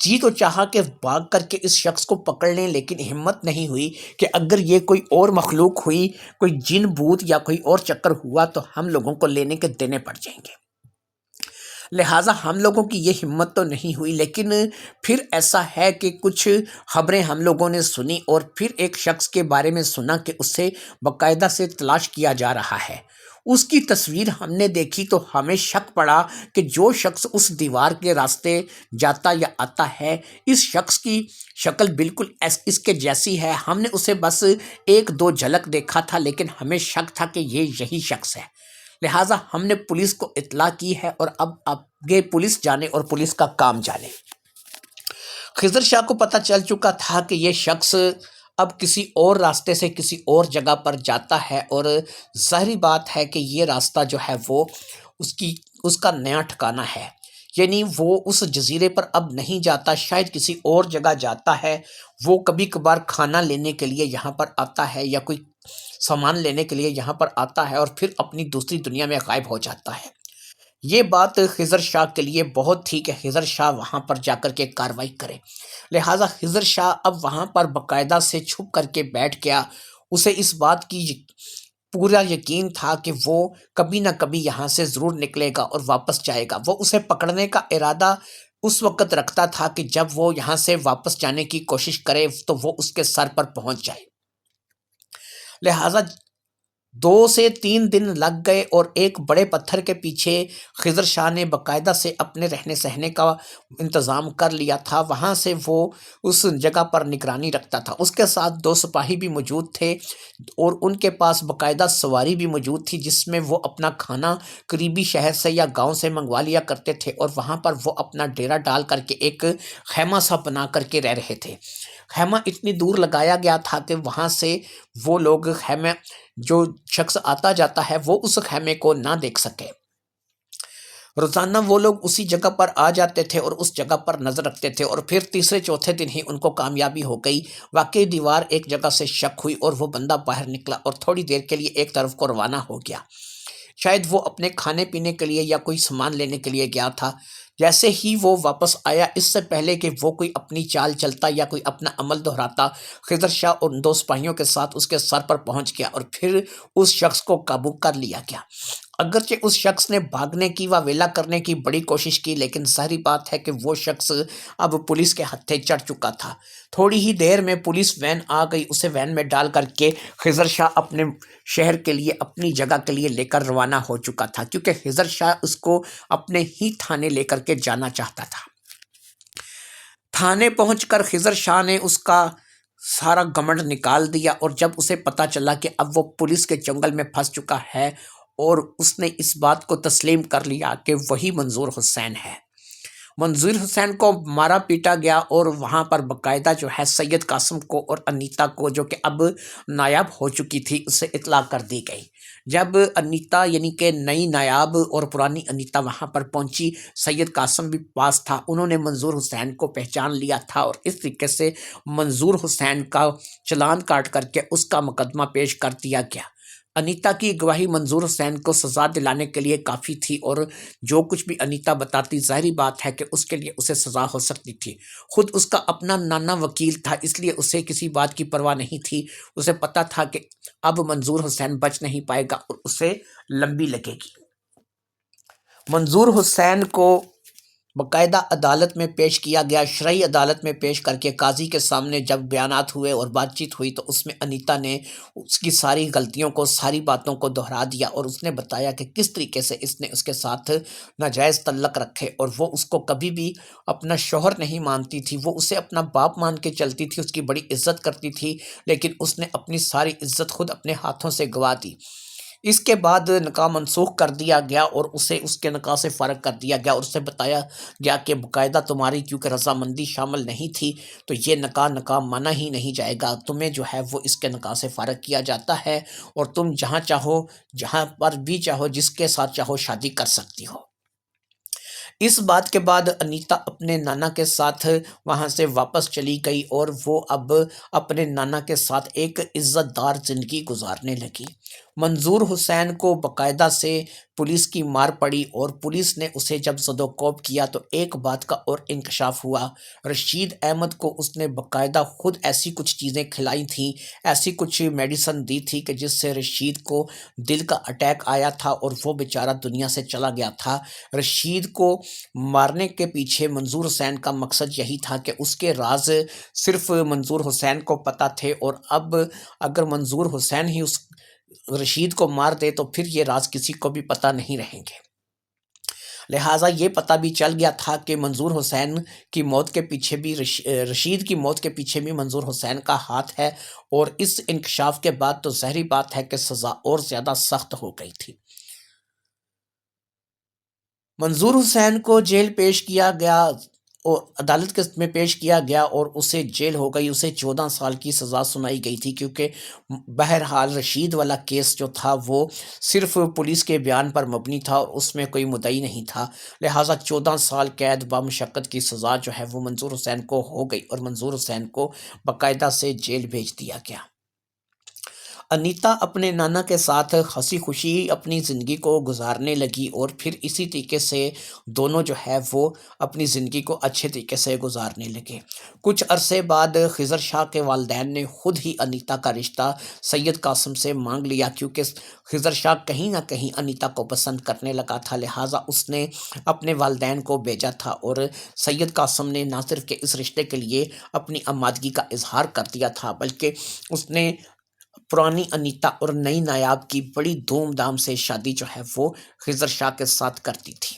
جی تو چاہا کہ بھاگ کر کے اس شخص کو پکڑ لیں، لیکن ہمت نہیں ہوئی کہ اگر یہ کوئی اور مخلوق ہوئی، کوئی جن بھوت یا کوئی اور چکر ہوا تو ہم لوگوں کو لینے کے دینے پڑ جائیں گے، لہٰذا ہم لوگوں کی یہ ہمت تو نہیں ہوئی۔ لیکن پھر ایسا ہے کہ کچھ خبریں ہم لوگوں نے سنی، اور پھر ایک شخص کے بارے میں سنا کہ اسے باقاعدہ سے تلاش کیا جا رہا ہے۔ اس کی تصویر ہم نے دیکھی تو ہمیں شک پڑا کہ جو شخص اس دیوار کے راستے جاتا یا آتا ہے، اس شخص کی شکل بالکل اس کے جیسی ہے۔ ہم نے اسے بس ایک دو جھلک دیکھا تھا، لیکن ہمیں شک تھا کہ یہ یہی شخص ہے۔ لہٰذا ہم نے پولیس کو اطلاع کی ہے، اور اب آگے پولیس جانے اور پولیس کا کام جانے۔ خضر شاہ کو پتہ چل چکا تھا کہ یہ شخص اب کسی اور راستے سے کسی اور جگہ پر جاتا ہے، اور ظاہری بات ہے کہ یہ راستہ جو ہے وہ اس کا نیا ٹھکانہ ہے، یعنی وہ اس جزیرے پر اب نہیں جاتا، شاید کسی اور جگہ جاتا ہے۔ وہ کبھی کبھار کھانا لینے کے لیے یہاں پر آتا ہے، یا کوئی سامان لینے کے لیے یہاں پر آتا ہے، اور پھر اپنی دوسری دنیا میں غائب ہو جاتا ہے۔ یہ بات خضر شاہ کے لیے بہت تھی کہ خضر شاہ وہاں پر جا کر کے کارروائی کرے، لہٰذا خضر شاہ اب وہاں پر باقاعدہ سے چھپ کر کے بیٹھ گیا۔ اسے اس بات کی پورا یقین تھا کہ وہ کبھی نہ کبھی یہاں سے ضرور نکلے گا اور واپس جائے گا۔ وہ اسے پکڑنے کا ارادہ اس وقت رکھتا تھا کہ جب وہ یہاں سے واپس جانے کی کوشش کرے تو وہ اس کے سر پر پہنچ جائے۔ لہٰذا 2 سے 3 دن لگ گئے، اور ایک بڑے پتھر کے پیچھے خضر شاہ نے باقاعدہ سے اپنے رہنے سہنے کا انتظام کر لیا تھا۔ وہاں سے وہ اس جگہ پر نگرانی رکھتا تھا۔ اس کے ساتھ 2 سپاہی بھی موجود تھے، اور ان کے پاس باقاعدہ سواری بھی موجود تھی، جس میں وہ اپنا کھانا قریبی شہر سے یا گاؤں سے منگوا لیا کرتے تھے، اور وہاں پر وہ اپنا ڈیرا ڈال کر کے ایک خیمہ سا بنا کر کے رہ رہے تھے۔ خیمہ اتنی دور لگایا گیا تھا کہ وہاں سے وہ لوگ جو شخص آتا جاتا ہے وہ اس خیمے کو نہ دیکھ سکے۔ روزانہ وہ لوگ اسی جگہ پر آ جاتے تھے اور اس جگہ پر نظر رکھتے تھے، اور پھر تیسرے چوتھے دن ہی ان کو کامیابی ہو گئی۔ واقعی دیوار ایک جگہ سے شک ہوئی، اور وہ بندہ باہر نکلا اور تھوڑی دیر کے لیے ایک طرف کو روانہ ہو گیا۔ شاید وہ اپنے کھانے پینے کے لیے یا کوئی سامان لینے کے لیے گیا تھا۔ جیسے ہی وہ واپس آیا، اس سے پہلے کہ وہ کوئی اپنی چال چلتا یا کوئی اپنا عمل دہراتا، خضر شاہ اور 2 سپاہیوں کے ساتھ اس کے سر پر پہنچ گیا، اور پھر اس شخص کو قابو کر لیا گیا۔ اگرچہ اس شخص نے بھاگنے کی و ویلا کرنے کی بڑی کوشش کی، لیکن ظاہری بات ہے کہ وہ شخص اب پولیس کے ہتھے چڑھ چکا تھا۔ تھوڑی ہی دیر میں پولیس وین آ گئی، اسے وین میں ڈال کر کے خضر شاہ اپنے شہر کے لیے، اپنی جگہ کے لیے لے کر روانہ ہو چکا تھا، کیونکہ خضر شاہ اس کو اپنے ہی تھانے لے کر کے جانا چاہتا تھا۔ تھانے پہنچ کر خضر شاہ نے اس کا سارا گھمنڈ نکال دیا، اور جب اسے پتا چلا کہ اب وہ پولیس کے چنگل میں پھنس چکا ہے، اور اس نے اس بات کو تسلیم کر لیا کہ وہی منظور حسین ہے۔ منظور حسین کو مارا پیٹا گیا، اور وہاں پر باقاعدہ جو ہے سید قاسم کو اور انیتا کو، جو کہ اب نایاب ہو چکی تھی، اسے اطلاع کر دی گئی۔ جب انیتا یعنی کہ نئی نایاب اور پرانی انیتا وہاں پر پہنچی، سید قاسم بھی پاس تھا، انہوں نے منظور حسین کو پہچان لیا تھا، اور اس طریقے سے منظور حسین کا چلان کاٹ کر کے اس کا مقدمہ پیش کر دیا گیا۔ انیتا کی گواہی منظور حسین کو سزا دلانے کے لیے کافی تھی، اور جو کچھ بھی انیتا بتاتی، ظاہری بات ہے کہ اس کے لیے اسے سزا ہو سکتی تھی۔ خود اس کا اپنا نانا وکیل تھا، اس لیے اسے کسی بات کی پرواہ نہیں تھی۔ اسے پتا تھا کہ اب منظور حسین بچ نہیں پائے گا، اور اسے لمبی لگے گی۔ منظور حسین کو باقاعدہ عدالت میں پیش کیا گیا، شرعی عدالت میں پیش کر کے قاضی کے سامنے جب بیانات ہوئے اور بات چیت ہوئی، تو اس میں انیتا نے اس کی ساری غلطیوں کو، ساری باتوں کو دہرا دیا، اور اس نے بتایا کہ کس طریقے سے اس نے اس کے ساتھ ناجائز تعلق رکھے، اور وہ اس کو کبھی بھی اپنا شوہر نہیں مانتی تھی، وہ اسے اپنا باپ مان کے چلتی تھی، اس کی بڑی عزت کرتی تھی، لیکن اس نے اپنی ساری عزت خود اپنے ہاتھوں سے گوا دی۔ اس کے بعد نکاح منسوخ کر دیا گیا، اور اسے اس کے نکاح سے فارغ کر دیا گیا، اور اسے بتایا گیا کہ باقاعدہ تمہاری کیونکہ رضامندی شامل نہیں تھی، تو یہ نکاح مانا ہی نہیں جائے گا، تمہیں جو ہے وہ اس کے نکاح سے فارغ کیا جاتا ہے، اور تم جہاں چاہو، جہاں پر بھی چاہو، جس کے ساتھ چاہو شادی کر سکتی ہو۔ اس بات کے بعد انیتا اپنے نانا کے ساتھ وہاں سے واپس چلی گئی، اور وہ اب اپنے نانا کے ساتھ ایک عزت دار زندگی گزارنے لگی۔ منظور حسین کو باقاعدہ سے پولیس کی مار پڑی، اور پولیس نے اسے جب زد و کوب کیا تو ایک بات کا اور انکشاف ہوا۔ رشید احمد کو اس نے باقاعدہ خود ایسی کچھ چیزیں کھلائی تھیں، ایسی کچھ میڈیسن دی تھی کہ جس سے رشید کو دل کا اٹیک آیا تھا، اور وہ بیچارہ دنیا سے چلا گیا تھا۔ رشید کو مارنے کے پیچھے منظور حسین کا مقصد یہی تھا کہ اس کے راز صرف منظور حسین کو پتہ تھے، اور اب اگر منظور حسین ہی رشید کو مار دے تو پھر یہ راز کسی کو بھی پتہ نہیں رہیں گے۔ لہٰذا یہ پتہ بھی چل گیا تھا کہ منظور حسین کی موت کے پیچھے بھی رشید کی موت کے پیچھے بھی منظور حسین کا ہاتھ ہے، اور اس انکشاف کے بعد تو ظاہری بات ہے کہ سزا اور زیادہ سخت ہو گئی تھی۔ منظور حسین کو جیل پیش کیا گیا اور عدالت میں پیش کیا گیا اور اسے جیل ہو گئی، اسے 14 سال کی سزا سنائی گئی تھی، کیونکہ بہرحال رشید والا کیس جو تھا وہ صرف پولیس کے بیان پر مبنی تھا اور اس میں کوئی مدعی نہیں تھا، لہٰذا 14 سال قید بامشقت کی سزا جو ہے وہ منظور حسین کو ہو گئی اور منظور حسین کو باقاعدہ سے جیل بھیج دیا گیا۔ انیتا اپنے نانا کے ساتھ ہنسی خوشی اپنی زندگی کو گزارنے لگی، اور پھر اسی طریقے سے دونوں جو ہے وہ اپنی زندگی کو اچھے طریقے سے گزارنے لگے۔ کچھ عرصے بعد خضر شاہ کے والدین نے خود ہی انیتا کا رشتہ سید قاسم سے مانگ لیا، کیونکہ خضر شاہ کہیں نہ کہیں انیتا کو پسند کرنے لگا تھا، لہٰذا اس نے اپنے والدین کو بھیجا تھا، اور سید قاسم نے نہ صرف کہ اس رشتے کے لیے اپنی آمادگی کا اظہار کر دیا تھا، بلکہ اس نے پرانی انیتا اور نئی نایاب کی بڑی دھوم دھام سے شادی جو ہے وہ خضر شاہ کے ساتھ کرتی تھی۔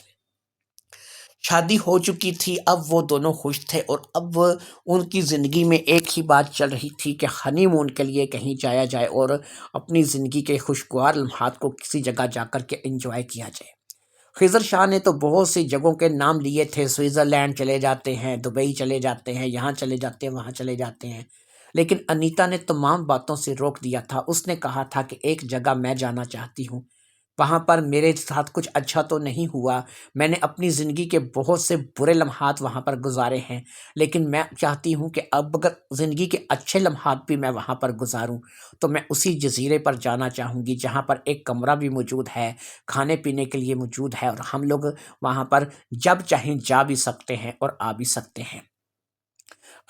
شادی ہو چکی تھی، اب وہ دونوں خوش تھے، اور اب ان کی زندگی میں ایک ہی بات چل رہی تھی کہ ہنی مون کے لیے کہیں جایا جائے اور اپنی زندگی کے خوشگوار لمحات کو کسی جگہ جا کر کے انجوائے کیا جائے۔ خضر شاہ نے تو بہت سی جگہوں کے نام لیے تھے، سوئٹزرلینڈ چلے جاتے ہیں، دبئی چلے جاتے ہیں، یہاں چلے جاتے ہیں، وہاں چلے جاتے ہیں، لیکن انیتا نے تمام باتوں سے روک دیا تھا۔ اس نے کہا تھا کہ ایک جگہ میں جانا چاہتی ہوں، وہاں پر میرے ساتھ کچھ اچھا تو نہیں ہوا، میں نے اپنی زندگی کے بہت سے برے لمحات وہاں پر گزارے ہیں، لیکن میں چاہتی ہوں کہ اب اگر زندگی کے اچھے لمحات بھی میں وہاں پر گزاروں تو میں اسی جزیرے پر جانا چاہوں گی جہاں پر ایک کمرہ بھی موجود ہے، کھانے پینے کے لیے موجود ہے، اور ہم لوگ وہاں پر جب چاہیں جا بھی سکتے ہیں اور آ بھی سکتے ہیں۔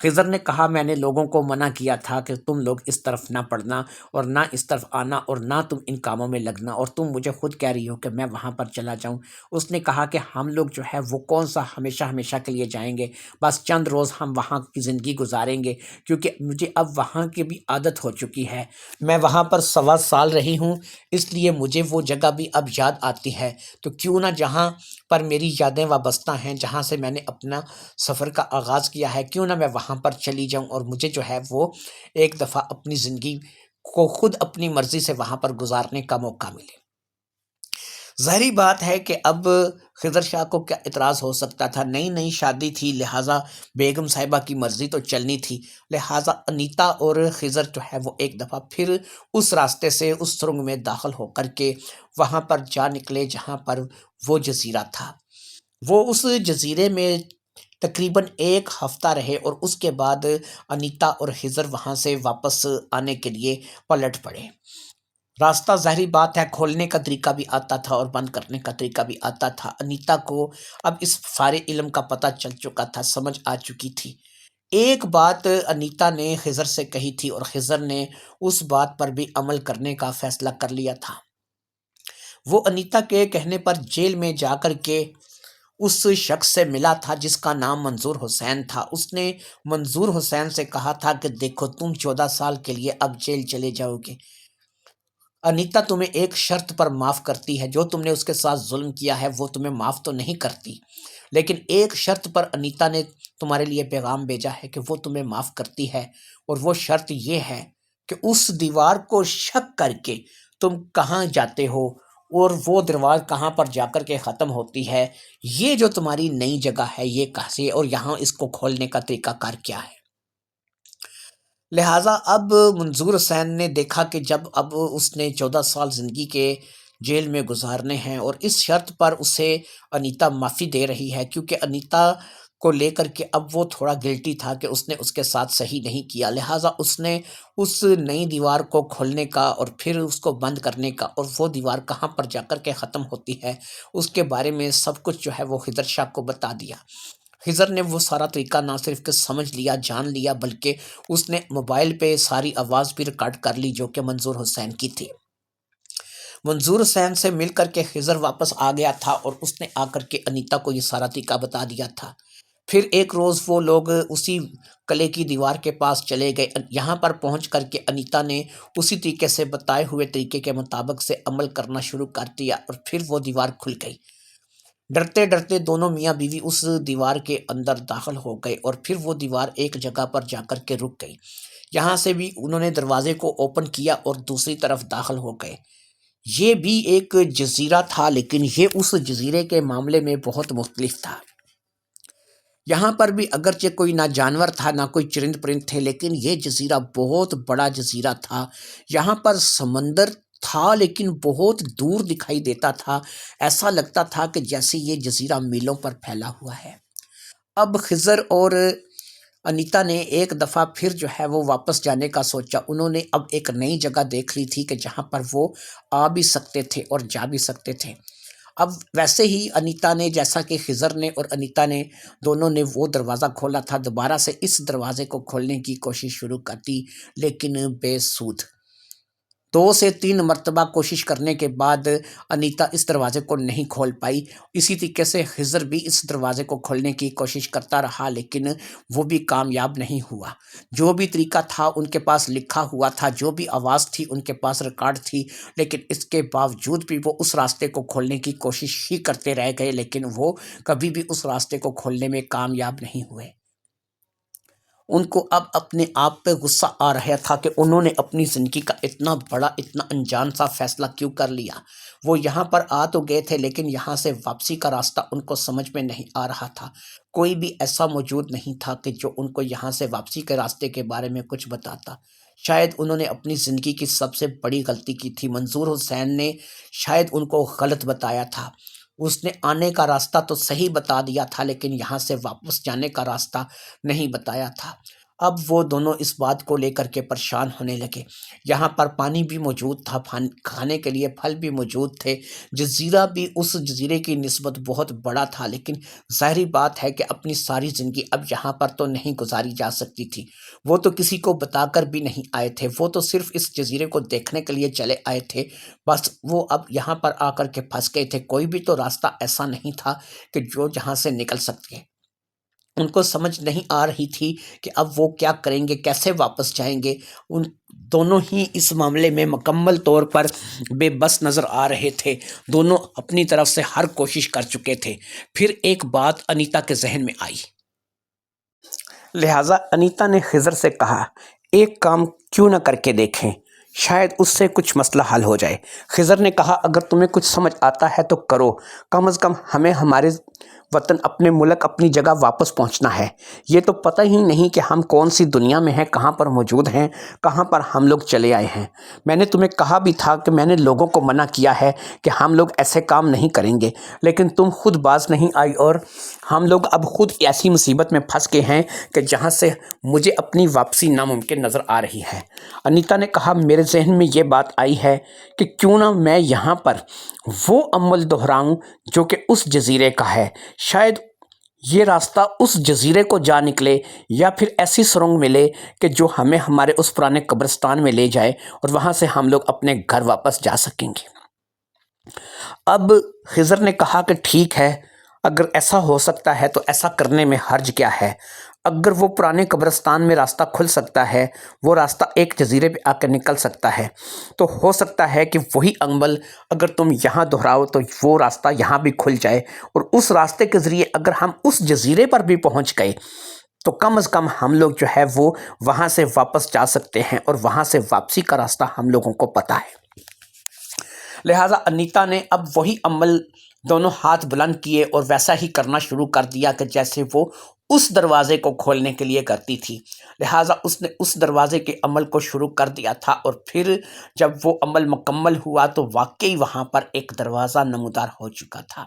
خضر نے کہا میں نے لوگوں کو منع کیا تھا کہ تم لوگ اس طرف نہ پڑھنا اور نہ اس طرف آنا اور نہ تم ان کاموں میں لگنا، اور تم مجھے خود کہہ رہی ہو کہ میں وہاں پر چلا جاؤں۔ اس نے کہا کہ ہم لوگ جو ہے وہ کون سا ہمیشہ ہمیشہ کے لیے جائیں گے، بس چند روز ہم وہاں کی زندگی گزاریں گے، کیونکہ مجھے اب وہاں کی بھی عادت ہو چکی ہے، میں وہاں پر 1.25 سال رہی ہوں، اس لیے مجھے وہ جگہ بھی اب یاد آتی ہے، تو کیوں نہ جہاں پر میری یادیں وابستہ ہیں، جہاں سے میں نے اپنا سفر کا آغاز کیا ہے، کیوں نہ میں وہاں پر چلی جاؤں اور مجھے جو ہے وہ ایک دفعہ اپنی زندگی کو خود اپنی مرضی سے وہاں پر گزارنے کا موقع ملے۔ ظاہری بات ہے کہ اب خضر شاہ کو کیا اعتراض ہو سکتا تھا، نئی نئی شادی تھی، لہٰذا بیگم صاحبہ کی مرضی تو چلنی تھی، لہٰذا انیتا اور خضر جو ہے وہ ایک دفعہ پھر اس راستے سے اس سرنگ میں داخل ہو کر کے وہاں پر جا نکلے جہاں پر وہ جزیرہ تھا۔ وہ اس جزیرے میں تقریباً 1 ہفتہ رہے، اور اس کے بعد انیتا اور خضر وہاں سے واپس آنے کے لیے پلٹ پڑے۔ راستہ ظاہری بات ہے کھولنے کا طریقہ بھی آتا تھا اور بند کرنے کا طریقہ بھی آتا تھا۔ انیتا کو اب اس سارے علم کا پتہ چل چکا تھا، سمجھ آ چکی تھی۔ ایک بات انیتا نے خضر سے کہی تھی اور خضر نے اس بات پر بھی عمل کرنے کا فیصلہ کر لیا تھا۔ وہ انیتا کے کہنے پر جیل میں جا کر کے اس شخص سے ملا تھا جس کا نام منظور حسین تھا۔ اس نے منظور حسین سے کہا تھا کہ دیکھو تم 14 سال کے لیے اب جیل چلے جاؤ گے، انیتا تمہیں ایک شرط پر معاف کرتی ہے، جو تم نے اس کے ساتھ ظلم کیا ہے وہ تمہیں معاف تو نہیں کرتی، لیکن ایک شرط پر انیتا نے تمہارے لیے پیغام بھیجا ہے کہ وہ تمہیں معاف کرتی ہے، اور وہ شرط یہ ہے کہ اس دیوار کو شک کر کے تم کہاں جاتے ہو اور وہ دیوار کہاں پر جا کر کے ختم ہوتی ہے، یہ جو تمہاری نئی جگہ ہے یہ کہاں سے، اور یہاں اس کو کھولنے کا طریقہ کار کیا ہے۔ لہٰذا اب منظور حسین نے دیکھا کہ جب اب اس نے 14 سال زندگی کے جیل میں گزارنے ہیں اور اس شرط پر اسے انیتا معافی دے رہی ہے، کیونکہ انیتا کو لے کر کے اب وہ تھوڑا گلٹی تھا کہ اس نے اس کے ساتھ صحیح نہیں کیا، لہٰذا اس نے اس نئی دیوار کو کھولنے کا اور پھر اس کو بند کرنے کا اور وہ دیوار کہاں پر جا کر کے ختم ہوتی ہے اس کے بارے میں سب کچھ جو ہے وہ خضر شاہ کو بتا دیا۔ خضر نے وہ سارا طریقہ نہ صرف کہ سمجھ لیا، جان لیا، بلکہ اس نے موبائل پہ ساری آواز بھی ریکارڈ کر لی جو کہ منظور حسین کی تھی۔ منظور حسین سے مل کر کے خضر واپس آ گیا تھا اور اس نے آ کر کے انیتا کو یہ سارا طریقہ بتا دیا تھا۔ پھر ایک روز وہ لوگ اسی قلعے کی دیوار کے پاس چلے گئے۔ یہاں پر پہنچ کر کے انیتا نے اسی طریقے سے بتائے ہوئے طریقے کے مطابق سے عمل کرنا شروع کر دیا اور پھر وہ دیوار کھل گئی۔ ڈرتے ڈرتے دونوں میاں بیوی اس دیوار کے اندر داخل ہو گئے اور پھر وہ دیوار ایک جگہ پر جا کر کے رک گئی۔ یہاں سے بھی انہوں نے دروازے کو اوپن کیا اور دوسری طرف داخل ہو گئے۔ یہ بھی ایک جزیرہ تھا لیکن یہ اس جزیرے کے معاملے میں بہت مختلف تھا۔ یہاں پر بھی اگرچہ کوئی نہ جانور تھا نہ کوئی چرند پرند تھے، لیکن یہ جزیرہ بہت بڑا جزیرہ تھا۔ یہاں پر سمندر تھا لیکن بہت دور دکھائی دیتا تھا، ایسا لگتا تھا کہ جیسے یہ جزیرہ میلوں پر پھیلا ہوا ہے۔ اب خضر اور انیتا نے ایک دفعہ پھر جو ہے وہ واپس جانے کا سوچا۔ انہوں نے اب ایک نئی جگہ دیکھ لی تھی کہ جہاں پر وہ آ بھی سکتے تھے اور جا بھی سکتے تھے۔ اب ویسے ہی انیتا نے، جیسا کہ خضر نے اور انیتا نے دونوں نے وہ دروازہ کھولا تھا، دوبارہ سے اس دروازے کو کھولنے کی کوشش شروع کر دی لیکن بے سود۔ 2 سے 3 مرتبہ کوشش کرنے کے بعد انیتا اس دروازے کو نہیں کھول پائی۔ اسی طریقے سے خضر بھی اس دروازے کو کھولنے کی کوشش کرتا رہا لیکن وہ بھی کامیاب نہیں ہوا۔ جو بھی طریقہ تھا ان کے پاس لکھا ہوا تھا، جو بھی آواز تھی ان کے پاس ریکارڈ تھی، لیکن اس کے باوجود بھی وہ اس راستے کو کھولنے کی کوشش ہی کرتے رہ گئے لیکن وہ کبھی بھی اس راستے کو کھولنے میں کامیاب نہیں ہوئے۔ ان کو اب اپنے آپ پہ غصہ آ رہا تھا کہ انہوں نے اپنی زندگی کا اتنا بڑا، اتنا انجان سا فیصلہ کیوں کر لیا۔ وہ یہاں پر آ تو گئے تھے لیکن یہاں سے واپسی کا راستہ ان کو سمجھ میں نہیں آ رہا تھا۔ کوئی بھی ایسا موجود نہیں تھا کہ جو ان کو یہاں سے واپسی کے راستے کے بارے میں کچھ بتاتا۔ شاید انہوں نے اپنی زندگی کی سب سے بڑی غلطی کی تھی۔ منظور حسین نے شاید ان کو غلط بتایا تھا۔ اس نے آنے کا راستہ تو صحیح بتا دیا تھا لیکن یہاں سے واپس جانے کا راستہ نہیں بتایا تھا۔ اب وہ دونوں اس بات کو لے کر کے پریشان ہونے لگے۔ یہاں پر پانی بھی موجود تھا، کھانے کے لیے پھل بھی موجود تھے، جزیرہ بھی اس جزیرے کی نسبت بہت بڑا تھا، لیکن ظاہری بات ہے کہ اپنی ساری زندگی اب یہاں پر تو نہیں گزاری جا سکتی تھی۔ وہ تو کسی کو بتا کر بھی نہیں آئے تھے، وہ تو صرف اس جزیرے کو دیکھنے کے لیے چلے آئے تھے، بس وہ اب یہاں پر آ کر کے پھنس گئے تھے۔ کوئی بھی تو راستہ ایسا نہیں تھا کہ جو جہاں سے نکل سکتے۔ ان کو سمجھ نہیں آ رہی تھی کہ اب وہ کیا کریں گے، کیسے واپس جائیں گے۔ ان دونوں ہی اس معاملے میں مکمل طور پر بے بس نظر آ رہے تھے۔ دونوں اپنی طرف سے ہر کوشش کر چکے تھے۔ پھر ایک بات انیتا کے ذہن میں آئی، لہٰذا انیتا نے خضر سے کہا، ایک کام کیوں نہ کر کے دیکھیں، شاید اس سے کچھ مسئلہ حل ہو جائے۔ خضر نے کہا، اگر تمہیں کچھ سمجھ آتا ہے تو کرو، کم از کم ہمیں ہمارے وطن، اپنے ملک، اپنی جگہ واپس پہنچنا ہے۔ یہ تو پتہ ہی نہیں کہ ہم کون سی دنیا میں ہیں، کہاں پر موجود ہیں، کہاں پر ہم لوگ چلے آئے ہیں۔ میں نے تمہیں کہا بھی تھا کہ میں نے لوگوں کو منع کیا ہے کہ ہم لوگ ایسے کام نہیں کریں گے، لیکن تم خود باز نہیں آئی اور ہم لوگ اب خود ایسی مصیبت میں پھنس گئے ہیں کہ جہاں سے مجھے اپنی واپسی ناممکن نظر آ رہی ہے۔ انیتا نے کہا، میرے ذہن میں یہ بات آئی ہے کہ کیوں نہ میں یہاں پر وہ عمل دہراؤں جو کہ اس جزیرے کا ہے۔ شاید یہ راستہ اس جزیرے کو جا نکلے یا پھر ایسی سرنگ ملے کہ جو ہمیں ہمارے اس پرانے قبرستان میں لے جائے اور وہاں سے ہم لوگ اپنے گھر واپس جا سکیں گے۔ اب خضر نے کہا کہ ٹھیک ہے، اگر ایسا ہو سکتا ہے تو ایسا کرنے میں حرج کیا ہے۔ اگر وہ پرانے قبرستان میں راستہ کھل سکتا ہے، وہ راستہ ایک جزیرے پہ آ کے نکل سکتا ہے، تو ہو سکتا ہے کہ وہی عمل اگر تم یہاں دہراؤ تو وہ راستہ یہاں بھی کھل جائے، اور اس راستے کے ذریعے اگر ہم اس جزیرے پر بھی پہنچ گئے تو کم از کم ہم لوگ جو ہے وہ وہاں سے واپس جا سکتے ہیں، اور وہاں سے واپسی کا راستہ ہم لوگوں کو پتہ ہے۔ لہٰذا انیتا نے اب وہی عمل، دونوں ہاتھ بلند کیے اور ویسا ہی کرنا شروع کر دیا کہ جیسے وہ اس دروازے کو کھولنے کے لیے کرتی تھی۔ لہٰذا اس نے اس دروازے کے عمل کو شروع کر دیا تھا، اور پھر جب وہ عمل مکمل ہوا تو واقعی وہاں پر ایک دروازہ نمودار ہو چکا تھا۔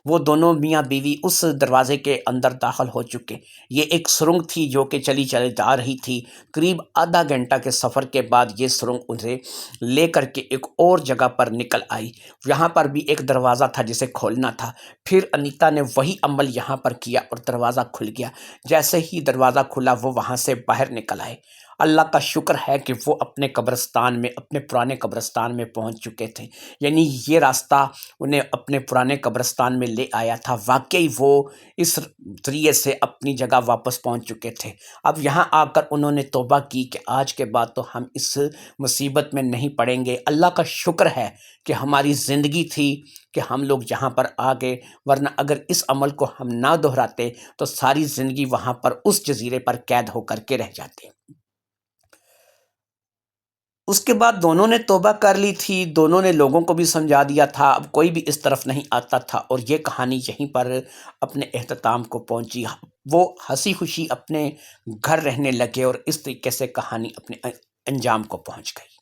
وہ دونوں میاں بیوی اس دروازے کے اندر داخل ہو چکے۔ یہ ایک سرنگ تھی جو کہ چلی جا رہی تھی۔ قریب آدھا گھنٹہ کے سفر کے بعد یہ سرنگ انہیں لے کر کے ایک اور جگہ پر نکل آئی۔ یہاں پر بھی ایک دروازہ تھا جسے کھولنا تھا۔ پھر انیتا نے وہی عمل یہاں پر کیا اور دروازہ کھل گیا۔ جیسے ہی دروازہ کھلا وہ وہاں سے باہر نکل آئے۔ اللہ کا شکر ہے کہ وہ اپنے قبرستان میں، اپنے پرانے قبرستان میں پہنچ چکے تھے، یعنی یہ راستہ انہیں اپنے پرانے قبرستان میں لے آیا تھا۔ واقعی وہ اس ذریعے سے اپنی جگہ واپس پہنچ چکے تھے۔ اب یہاں آ کر انہوں نے توبہ کی کہ آج کے بعد تو ہم اس مصیبت میں نہیں پڑیں گے۔ اللہ کا شکر ہے کہ ہماری زندگی تھی کہ ہم لوگ یہاں پر آ گئے، ورنہ اگر اس عمل کو ہم نہ دہراتے تو ساری زندگی وہاں پر اس جزیرے پر قید ہو کر کے رہ جاتے۔ اس کے بعد دونوں نے توبہ کر لی تھی، دونوں نے لوگوں کو بھی سمجھا دیا تھا، اب کوئی بھی اس طرف نہیں آتا تھا، اور یہ کہانی یہیں پر اپنے اختتام کو پہنچی۔ وہ ہنسی خوشی اپنے گھر رہنے لگے اور اس طریقے سے کہانی اپنے انجام کو پہنچ گئی۔